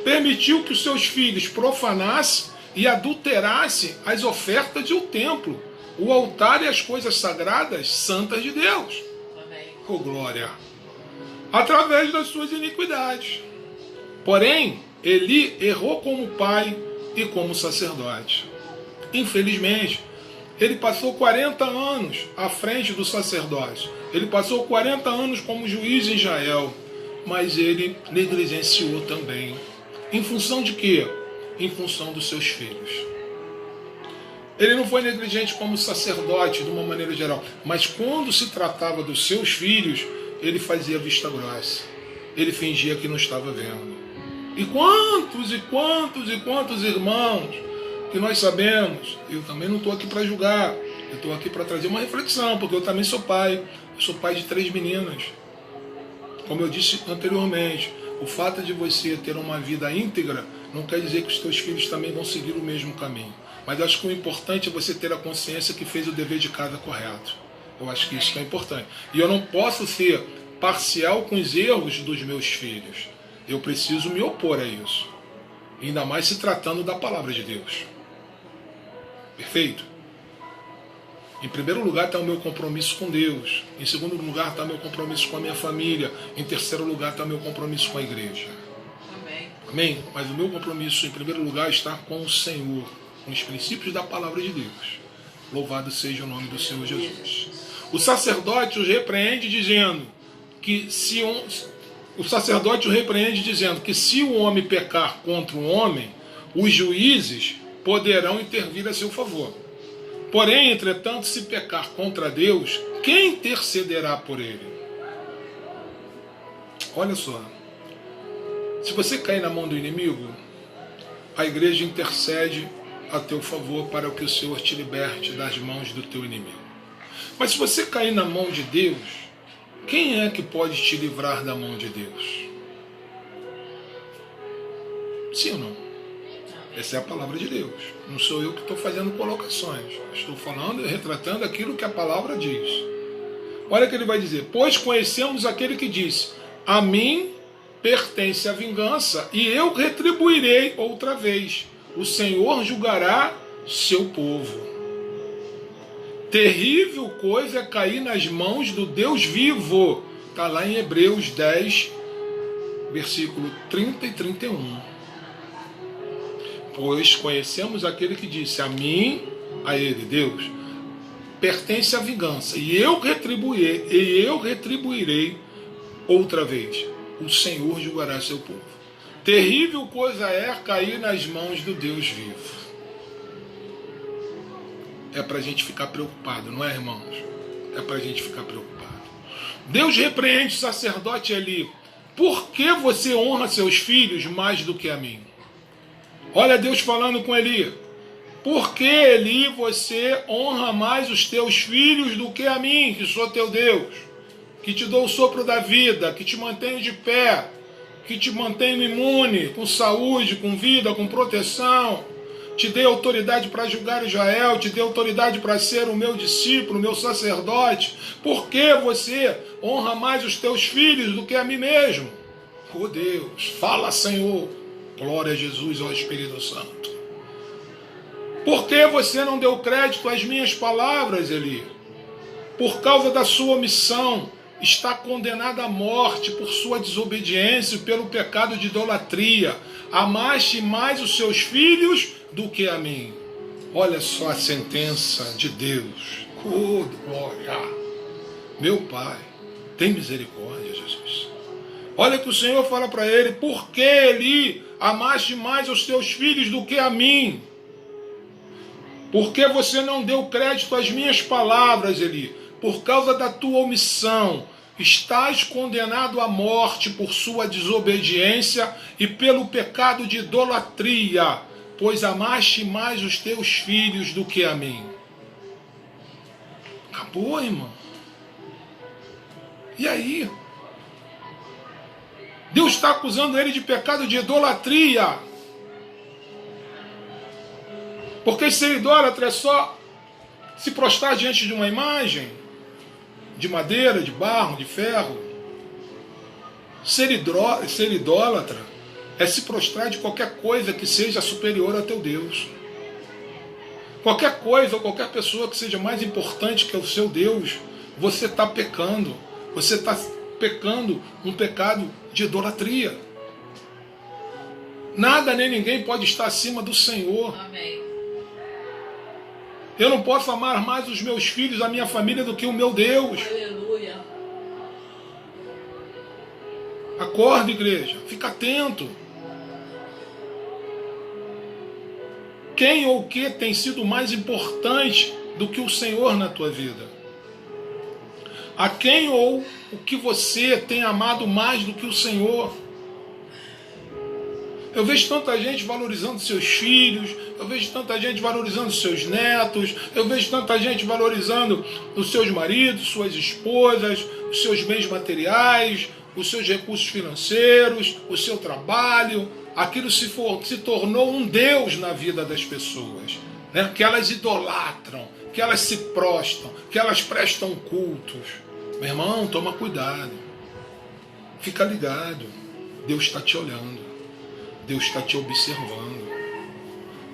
Permitiu que os seus filhos profanassem e adulterassem as ofertas do templo, o altar e as coisas sagradas, santas de Deus. Amém. Oh, glória! Através das suas iniquidades. Porém, Eli errou como pai e como sacerdote. Infelizmente, ele passou 40 anos à frente do sacerdócio. Ele passou 40 anos como juiz em Israel. Mas ele negligenciou também. Em função de quê? Em função dos seus filhos. Ele não foi negligente como sacerdote, de uma maneira geral. Mas quando se tratava dos seus filhos, ele fazia vista grossa. Ele fingia que não estava vendo. E quantos irmãos que nós sabemos, eu também não estou aqui para julgar, eu estou aqui para trazer uma reflexão, porque eu também sou pai. Eu sou pai de 3 meninas. Como eu disse anteriormente, o fato de você ter uma vida íntegra não quer dizer que os teus filhos também vão seguir o mesmo caminho. Mas acho que o importante é você ter a consciência que fez o dever de casa correto. Eu acho que isso que é importante. E eu não posso ser parcial com os erros dos meus filhos. Eu preciso me opor a isso. Ainda mais se tratando da palavra de Deus. Perfeito? Em primeiro lugar está o meu compromisso com Deus. Em segundo lugar está o meu compromisso com a minha família. Em terceiro lugar está o meu compromisso com a igreja. Amém. Amém? Mas o meu compromisso, em primeiro lugar, está com o Senhor, com os princípios da palavra de Deus. Louvado seja o nome do Senhor Jesus. O sacerdote os repreende dizendo que se o homem pecar contra um homem, os juízes poderão intervir a seu favor. Porém, entretanto, se pecar contra Deus, quem intercederá por ele? Olha só. Se você cair na mão do inimigo, a igreja intercede a teu favor para que o Senhor te liberte das mãos do teu inimigo. Mas se você cair na mão de Deus, quem é que pode te livrar da mão de Deus? Sim ou não? Essa é a palavra de Deus. Não sou eu que estou fazendo colocações. Estou falando e retratando aquilo que a palavra diz. Olha o que ele vai dizer. Pois conhecemos aquele que disse: a mim pertence a vingança e eu retribuirei outra vez. O Senhor julgará seu povo. Terrível coisa é cair nas mãos do Deus vivo. Está lá em Hebreus 10, versículo 30 e 31. Pois conhecemos aquele que disse: a mim, a ele, Deus, pertence a vingança, e eu retribuirei outra vez. O Senhor julgará seu povo. Terrível coisa é cair nas mãos do Deus vivo. É para a gente ficar preocupado, não é, irmãos? É para a gente ficar preocupado. Deus repreende o sacerdote ali. Por que você honra seus filhos mais do que a mim? Olha Deus falando com Eli. Por que, Eli, você honra mais os teus filhos do que a mim, que sou teu Deus? Que te dou o sopro da vida, que te mantenho de pé, que te mantenho imune, com saúde, com vida, com proteção. Te dei autoridade para julgar Israel, te dei autoridade para ser o meu discípulo, o meu sacerdote. Por que você honra mais os teus filhos do que a mim mesmo? Oh Deus, fala, Senhor. Glória a Jesus, ó Espírito Santo. Por que você não deu crédito às minhas palavras, Eli? Por causa da sua omissão, está condenado à morte por sua desobediência e pelo pecado de idolatria. Amaste mais os seus filhos do que a mim. Olha só a sentença de Deus. Oh, glória! Meu Pai, tem misericórdia, Jesus. Olha que o Senhor fala para ele: por que, Eli, amaste mais os teus filhos do que a mim? Porque você não deu crédito às minhas palavras, Eli? Por causa da tua omissão, estás condenado à morte por sua desobediência e pelo pecado de idolatria, pois amaste mais os teus filhos do que a mim. Acabou, irmão. E aí? Deus está acusando ele de pecado de idolatria. Porque ser idólatra é só se prostrar diante de uma imagem de madeira, de barro, de ferro. Ser idólatra é se prostrar de qualquer coisa que seja superior a teu Deus. Qualquer coisa ou qualquer pessoa que seja mais importante que o seu Deus, você está pecando. Você está pecando um pecado de idolatria. Nada nem ninguém pode estar acima do Senhor. Amém. Eu não posso amar mais os meus filhos, a minha família, do que o meu Deus. Aleluia. Acorda, igreja. Fica atento. Quem ou o que tem sido mais importante do que o Senhor na tua vida? A quem ou o que você tem amado mais do que o Senhor? Eu vejo tanta gente valorizando seus filhos, eu vejo tanta gente valorizando seus netos, eu vejo tanta gente valorizando os seus maridos, suas esposas, os seus bens materiais, os seus recursos financeiros, o seu trabalho. Aquilo se tornou um Deus na vida das pessoas, né? Que elas idolatram, que elas se prostam, que elas prestam cultos. Meu irmão, toma cuidado. Fica ligado. Deus está te olhando. Deus está te observando.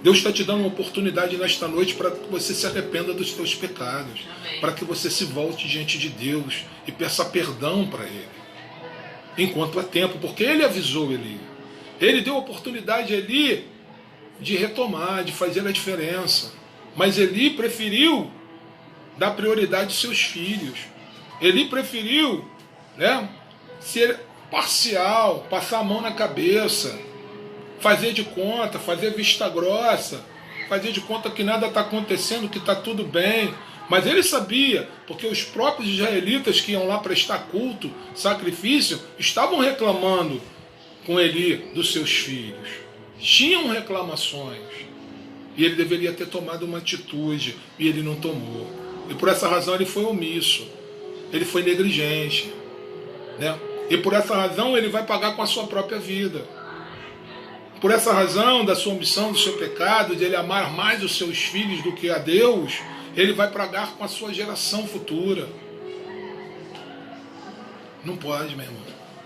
Deus está te dando uma oportunidade nesta noite para que você se arrependa dos teus pecados. Amém. Para que você se volte diante de Deus e peça perdão para Ele. Enquanto há tempo, porque Ele avisou Eli. Ele deu a oportunidade a Eli de retomar, de fazer a diferença. Mas Eli preferiu dar prioridade aos seus filhos. Eli preferiu, né, ser parcial, passar a mão na cabeça, fazer de conta, fazer vista grossa, fazer de conta que nada está acontecendo, que está tudo bem. Mas ele sabia, porque os próprios israelitas que iam lá prestar culto, sacrifício, estavam reclamando com Eli dos seus filhos. Tinham reclamações. E ele deveria ter tomado uma atitude, e ele não tomou. E por essa razão ele foi omisso. Ele foi negligente, né? E por essa razão ele vai pagar com a sua própria vida. Por essa razão da sua omissão, do seu pecado, de ele amar mais os seus filhos do que a Deus, ele vai pagar com a sua geração futura. Não pode, meu irmão.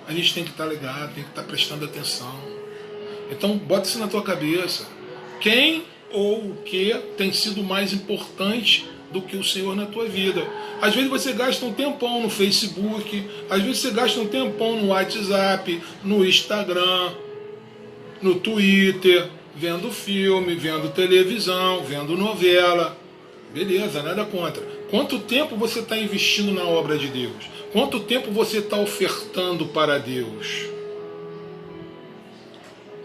A gente tem que estar ligado, tem que estar prestando atenção. Então, bota isso na tua cabeça. Quem ou o que tem sido mais importante do que o Senhor na tua vida? Às vezes você gasta um tempão no Facebook, às vezes você gasta um tempão no WhatsApp, no Instagram, no Twitter, vendo filme, vendo televisão, vendo novela. Beleza, nada contra. Quanto tempo você está investindo na obra de Deus? Quanto tempo você está ofertando para Deus?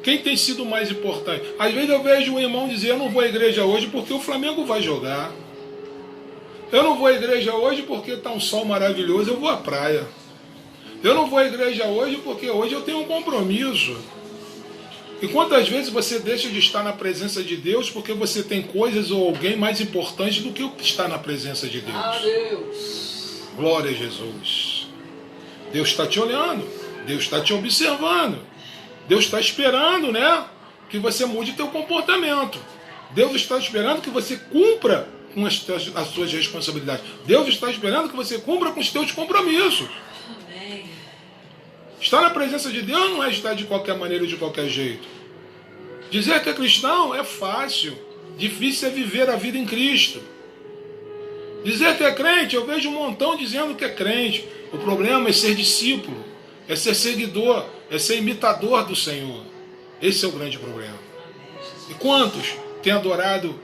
Quem tem sido mais importante? Às vezes eu vejo um irmão dizer: eu não vou à igreja hoje porque o Flamengo vai jogar. Eu não vou à igreja hoje porque está um sol maravilhoso, eu vou à praia. Eu não vou à igreja hoje porque hoje eu tenho um compromisso. E quantas vezes você deixa de estar na presença de Deus porque você tem coisas ou alguém mais importante do que o que está na presença de Deus? Adeus. Glória a Jesus. Deus está te olhando, Deus está te observando, Deus está esperando, né, que você mude teu comportamento. Deus está esperando que você cumpra com as suas responsabilidades. Deus está esperando que você cumpra com os teus compromissos. Amém. Estar na presença de Deus não é estar de qualquer maneira, de qualquer jeito. Dizer que é cristão é fácil. Difícil é viver a vida em Cristo. Dizer que é crente, eu vejo um montão dizendo que é crente. O problema é ser discípulo, é ser seguidor, é ser imitador do Senhor. Esse é o grande problema. E quantos têm adorado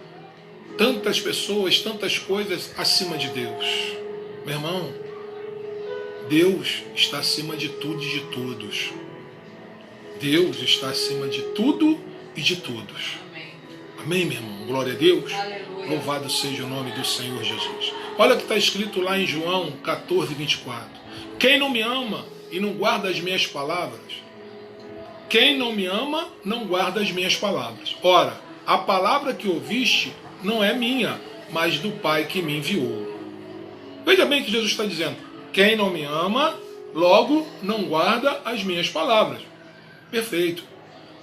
tantas pessoas, tantas coisas acima de Deus? Meu irmão, Deus está acima de tudo e de todos. Deus está acima de tudo e de todos. Amém, meu irmão? Glória a Deus. Aleluia. Louvado seja o nome do Senhor Jesus. Olha o que está escrito lá em João 14, 24. Quem não me ama e não guarda as minhas palavras, quem não me ama não guarda as minhas palavras. Ora, a palavra que ouviste não é minha, mas do Pai que me enviou. Veja bem que Jesus está dizendo, quem não me ama, logo não guarda as minhas palavras. Perfeito.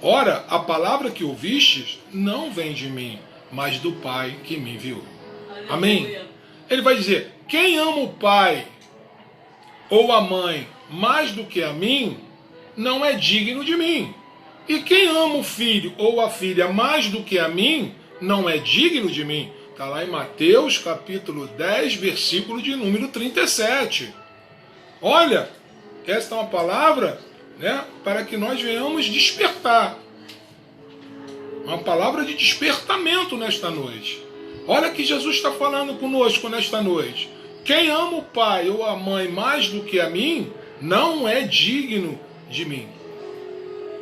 Ora, a palavra que ouvistes não vem de mim, mas do Pai que me enviou. Amém? Ele vai dizer, quem ama o pai ou a mãe mais do que a mim, não é digno de mim. E quem ama o filho ou a filha mais do que a mim, não é digno de mim. Está lá em Mateus capítulo 10, versículo de número 37. Olha, esta é uma palavra, né, para que nós venhamos despertar. Uma palavra de despertamento nesta noite. Olha que Jesus está falando conosco nesta noite. Quem ama o pai ou a mãe mais do que a mim, não é digno de mim.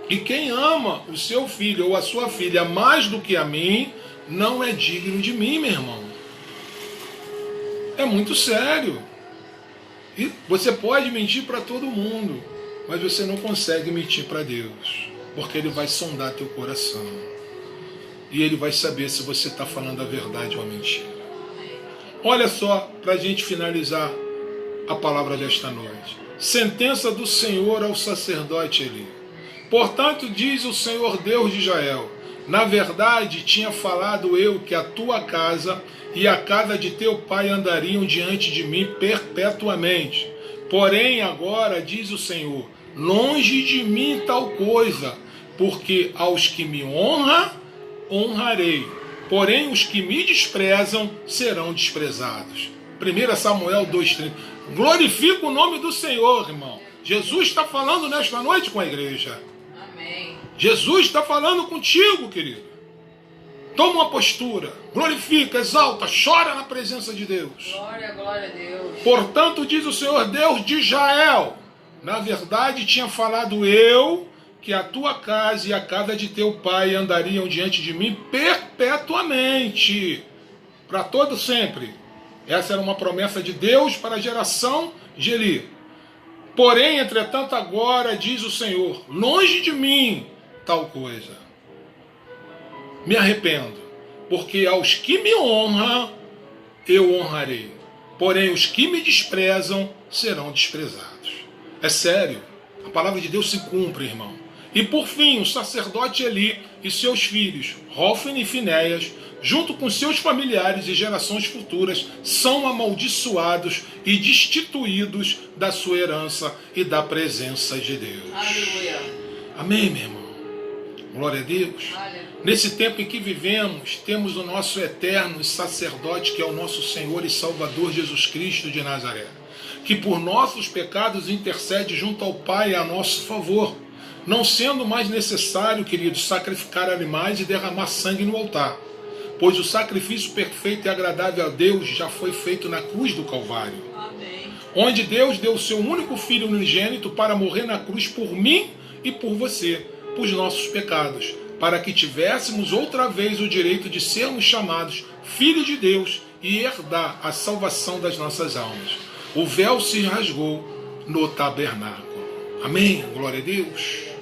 E quem ama o seu filho ou a sua filha mais do que a mim, não é digno de mim, meu irmão. É muito sério. E você pode mentir para todo mundo, mas você não consegue mentir para Deus, porque Ele vai sondar teu coração. E Ele vai saber se você está falando a verdade ou a mentira. Olha só, para a gente finalizar a palavra desta noite. Sentença do Senhor ao sacerdote Eli. Portanto, diz o Senhor Deus de Israel, na verdade tinha falado eu que a tua casa e a casa de teu pai andariam diante de mim perpetuamente. Porém, agora, diz o Senhor, longe de mim tal coisa, porque aos que me honram, honrarei. Porém, os que me desprezam serão desprezados. 1 Samuel 2,30. Glorifica o nome do Senhor, irmão. Jesus está falando nesta noite com a igreja. Amém. Jesus está falando contigo, querido. Toma uma postura, glorifica, exalta, chora na presença de Deus. Glória, glória a Deus. Portanto, diz o Senhor Deus de Israel, na verdade tinha falado eu, que a tua casa e a casa de teu pai andariam diante de mim perpetuamente, para todo sempre. Essa era uma promessa de Deus para a geração de Eli. Porém, entretanto, agora diz o Senhor, longe de mim tal coisa. Me arrependo, porque aos que me honram, eu honrarei. Porém, os que me desprezam serão desprezados. É sério, a palavra de Deus se cumpre, irmão. E por fim, o sacerdote Eli e seus filhos, Hófni e Finéias, junto com seus familiares e gerações futuras, são amaldiçoados e destituídos da sua herança e da presença de Deus. Aleluia. Amém, meu irmão? Glória a Deus. Aleluia. Nesse tempo em que vivemos, temos o nosso eterno sacerdote, que é o nosso Senhor e Salvador Jesus Cristo de Nazaré, que por nossos pecados intercede junto ao Pai a nosso favor, não sendo mais necessário, queridos, sacrificar animais e derramar sangue no altar, pois o sacrifício perfeito e agradável a Deus já foi feito na cruz do Calvário. Amém. Onde Deus deu o seu único Filho unigênito para morrer na cruz por mim e por você, por nossos pecados, para que tivéssemos outra vez o direito de sermos chamados filhos de Deus e herdar a salvação das nossas almas. O véu se rasgou no tabernáculo. Amém? Glória a Deus.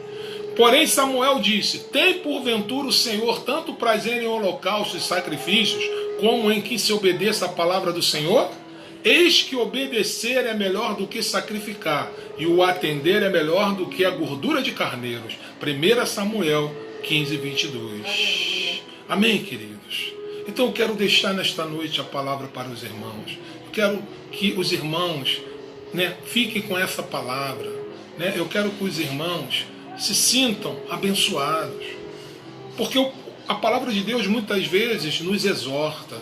Porém Samuel disse, tem porventura o Senhor tanto prazer em holocaustos e sacrifícios, como em que se obedeça a palavra do Senhor? Eis que obedecer é melhor do que sacrificar, e o atender é melhor do que a gordura de carneiros. 1 Samuel 15, 22. Amém, queridos? Então eu quero deixar nesta noite a palavra para os irmãos. Eu quero que os irmãos, fiquem com essa palavra. Eu quero que os irmãos se sintam abençoados. Porque a palavra de Deus muitas vezes nos exorta,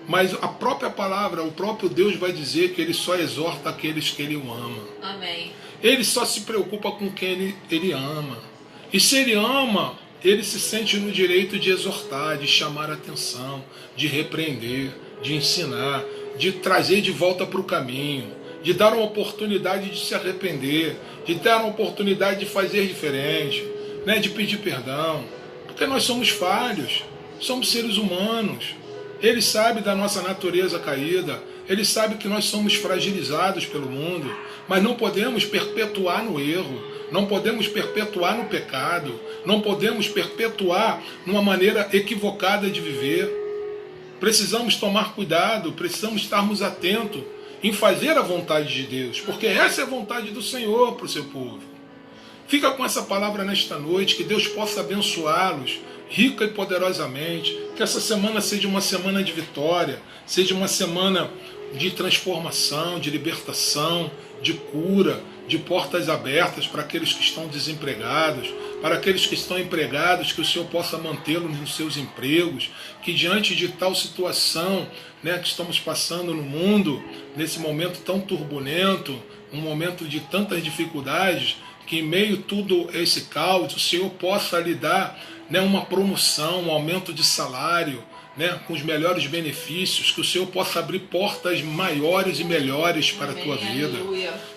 mas a própria palavra, o próprio Deus vai dizer que Ele só exorta aqueles que Ele ama. Amém. Ele só se preocupa com quem Ele ama. E se Ele ama, Ele se sente no direito de exortar, de chamar a atenção, de repreender, de ensinar, de trazer de volta para o caminho, de dar uma oportunidade de se arrepender, de dar uma oportunidade de fazer diferente, né, de pedir perdão. Porque nós somos falhos, somos seres humanos. Ele sabe da nossa natureza caída, Ele sabe que nós somos fragilizados pelo mundo, mas não podemos perpetuar no erro, não podemos perpetuar no pecado, não podemos perpetuar numa maneira equivocada de viver. Precisamos tomar cuidado, precisamos estarmos atentos em fazer a vontade de Deus, porque essa é a vontade do Senhor para o seu povo. Fica com essa palavra nesta noite, que Deus possa abençoá-los rica e poderosamente, que essa semana seja uma semana de vitória, seja uma semana de transformação, de libertação, de cura, de portas abertas para aqueles que estão desempregados, para aqueles que estão empregados, que o Senhor possa mantê-los nos seus empregos, que diante de tal situação, né, que estamos passando no mundo, nesse momento tão turbulento, um momento de tantas dificuldades, que em meio a tudo esse caos, o Senhor possa lhe dar, né, uma promoção, um aumento de salário, né, com os melhores benefícios, que o Senhor possa abrir portas maiores e melhores para a tua vida,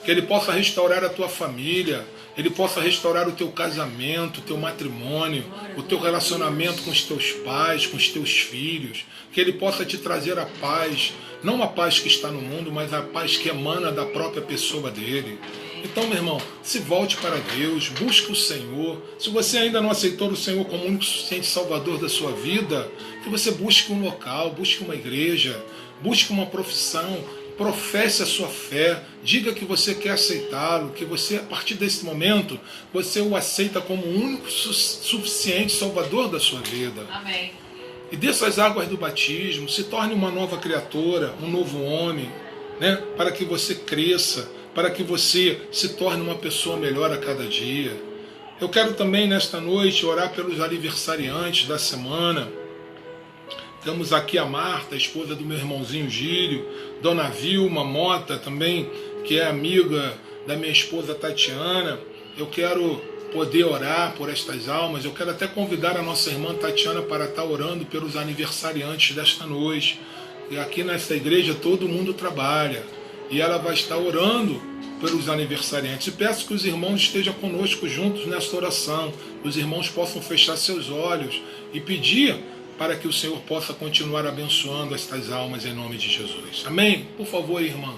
que Ele possa restaurar a tua família, Ele possa restaurar o teu casamento, o teu matrimônio, o teu relacionamento com os teus pais, com os teus filhos, que Ele possa te trazer a paz, não a paz que está no mundo, mas a paz que emana da própria pessoa dEle. Então, meu irmão, se volte para Deus, busque o Senhor. Se você ainda não aceitou o Senhor como único suficiente Salvador da sua vida, que você busque um local, busque uma igreja, busque uma profissão, professe a sua fé, diga que você quer aceitá-lo, que você, a partir desse momento, você o aceita como o único suficiente Salvador da sua vida. Amém. E desça as águas do batismo, se torne uma nova criatura, um novo homem, né, para que você cresça, para que você se torne uma pessoa melhor a cada dia. Eu quero também nesta noite orar pelos aniversariantes da semana. Temos aqui a Marta, a esposa do meu irmãozinho Gílio, Dona Vilma Mota também, que é amiga da minha esposa Tatiana. Eu quero poder orar por estas almas. Eu quero até convidar a nossa irmã Tatiana para estar orando pelos aniversariantes desta noite. E aqui nessa igreja todo mundo trabalha. E ela vai estar orando pelos aniversariantes. E peço que os irmãos estejam conosco juntos nesta oração. Os irmãos possam fechar seus olhos e pedir para que o Senhor possa continuar abençoando estas almas em nome de Jesus. Amém? Por favor, irmã.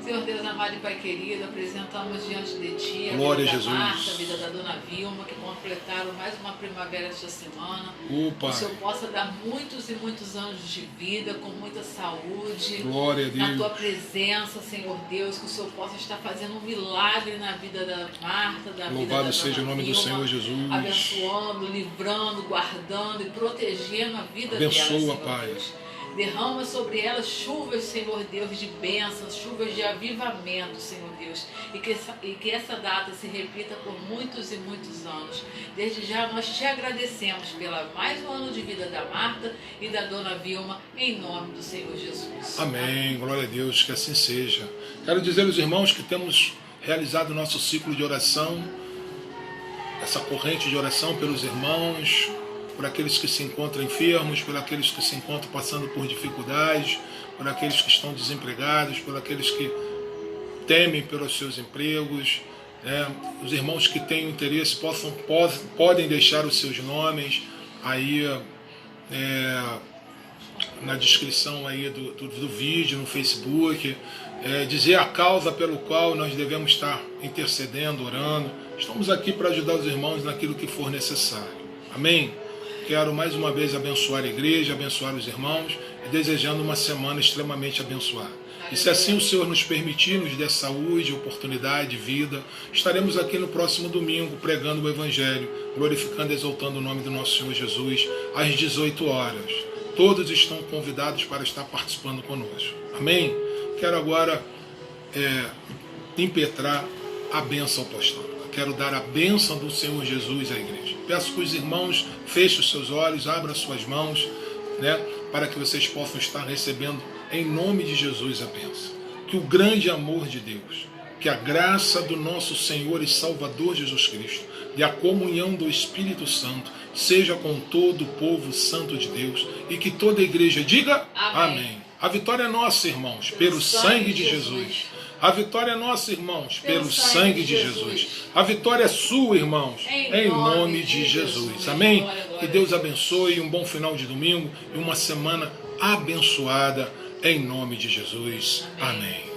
Senhor Deus amado e Pai querido, apresentamos diante de Ti a Glória vida a da Jesus. Marta, a vida da Dona Vilma, que completaram mais uma primavera esta semana. Pai. Que o Senhor possa dar muitos e muitos anos de vida, com muita saúde. Glória a Deus. Na Tua presença, Senhor Deus, que o Senhor possa estar fazendo um milagre na vida da Marta, da vida da Dona Louvado seja o nome do Senhor Jesus. Abençoando, livrando, guardando e protegendo a vida Abençoa, dela, Senhor Pai. Deus. Derrama sobre elas chuvas, Senhor Deus, de bênçãos, chuvas de avivamento, Senhor Deus. E que essa data se repita por muitos e muitos anos. Desde já nós te agradecemos pela mais um ano de vida da Marta e da Dona Vilma, em nome do Senhor Jesus. Amém. Glória a Deus, que assim seja. Quero dizer aos irmãos que temos realizado o nosso ciclo de oração, essa corrente de oração pelos irmãos, por aqueles que se encontram enfermos, por aqueles que se encontram passando por dificuldades, por aqueles que estão desempregados, por aqueles que temem pelos seus empregos, né? Os irmãos que têm interesse podem deixar os seus nomes aí na descrição aí do vídeo, no Facebook, dizer a causa pelo qual nós devemos estar intercedendo, orando. Estamos aqui para ajudar os irmãos naquilo que for necessário. Amém? Quero mais uma vez abençoar a igreja, abençoar os irmãos e desejando uma semana extremamente abençoada. E se assim o Senhor nos permitir, nos der saúde, oportunidade, vida, estaremos aqui no próximo domingo pregando o Evangelho, glorificando e exaltando o nome do nosso Senhor Jesus às 18 horas. Todos estão convidados para estar participando conosco. Amém? Quero agora impetrar a bênção apostólica. Quero dar a bênção do Senhor Jesus à igreja. Peço que os irmãos fechem os seus olhos, abram suas mãos, né, para que vocês possam estar recebendo em nome de Jesus a bênção. Que o grande amor de Deus, que a graça do nosso Senhor e Salvador Jesus Cristo e a comunhão do Espírito Santo seja com todo o povo santo de Deus e que toda a igreja diga amém. A vitória é nossa, irmãos, pelo sangue de Jesus. A vitória é nossa, irmãos, pelo sangue de Jesus. A vitória é sua, irmãos, em nome de Jesus. Amém? Que Deus abençoe, um bom final de domingo e uma semana abençoada em nome de Jesus. Amém.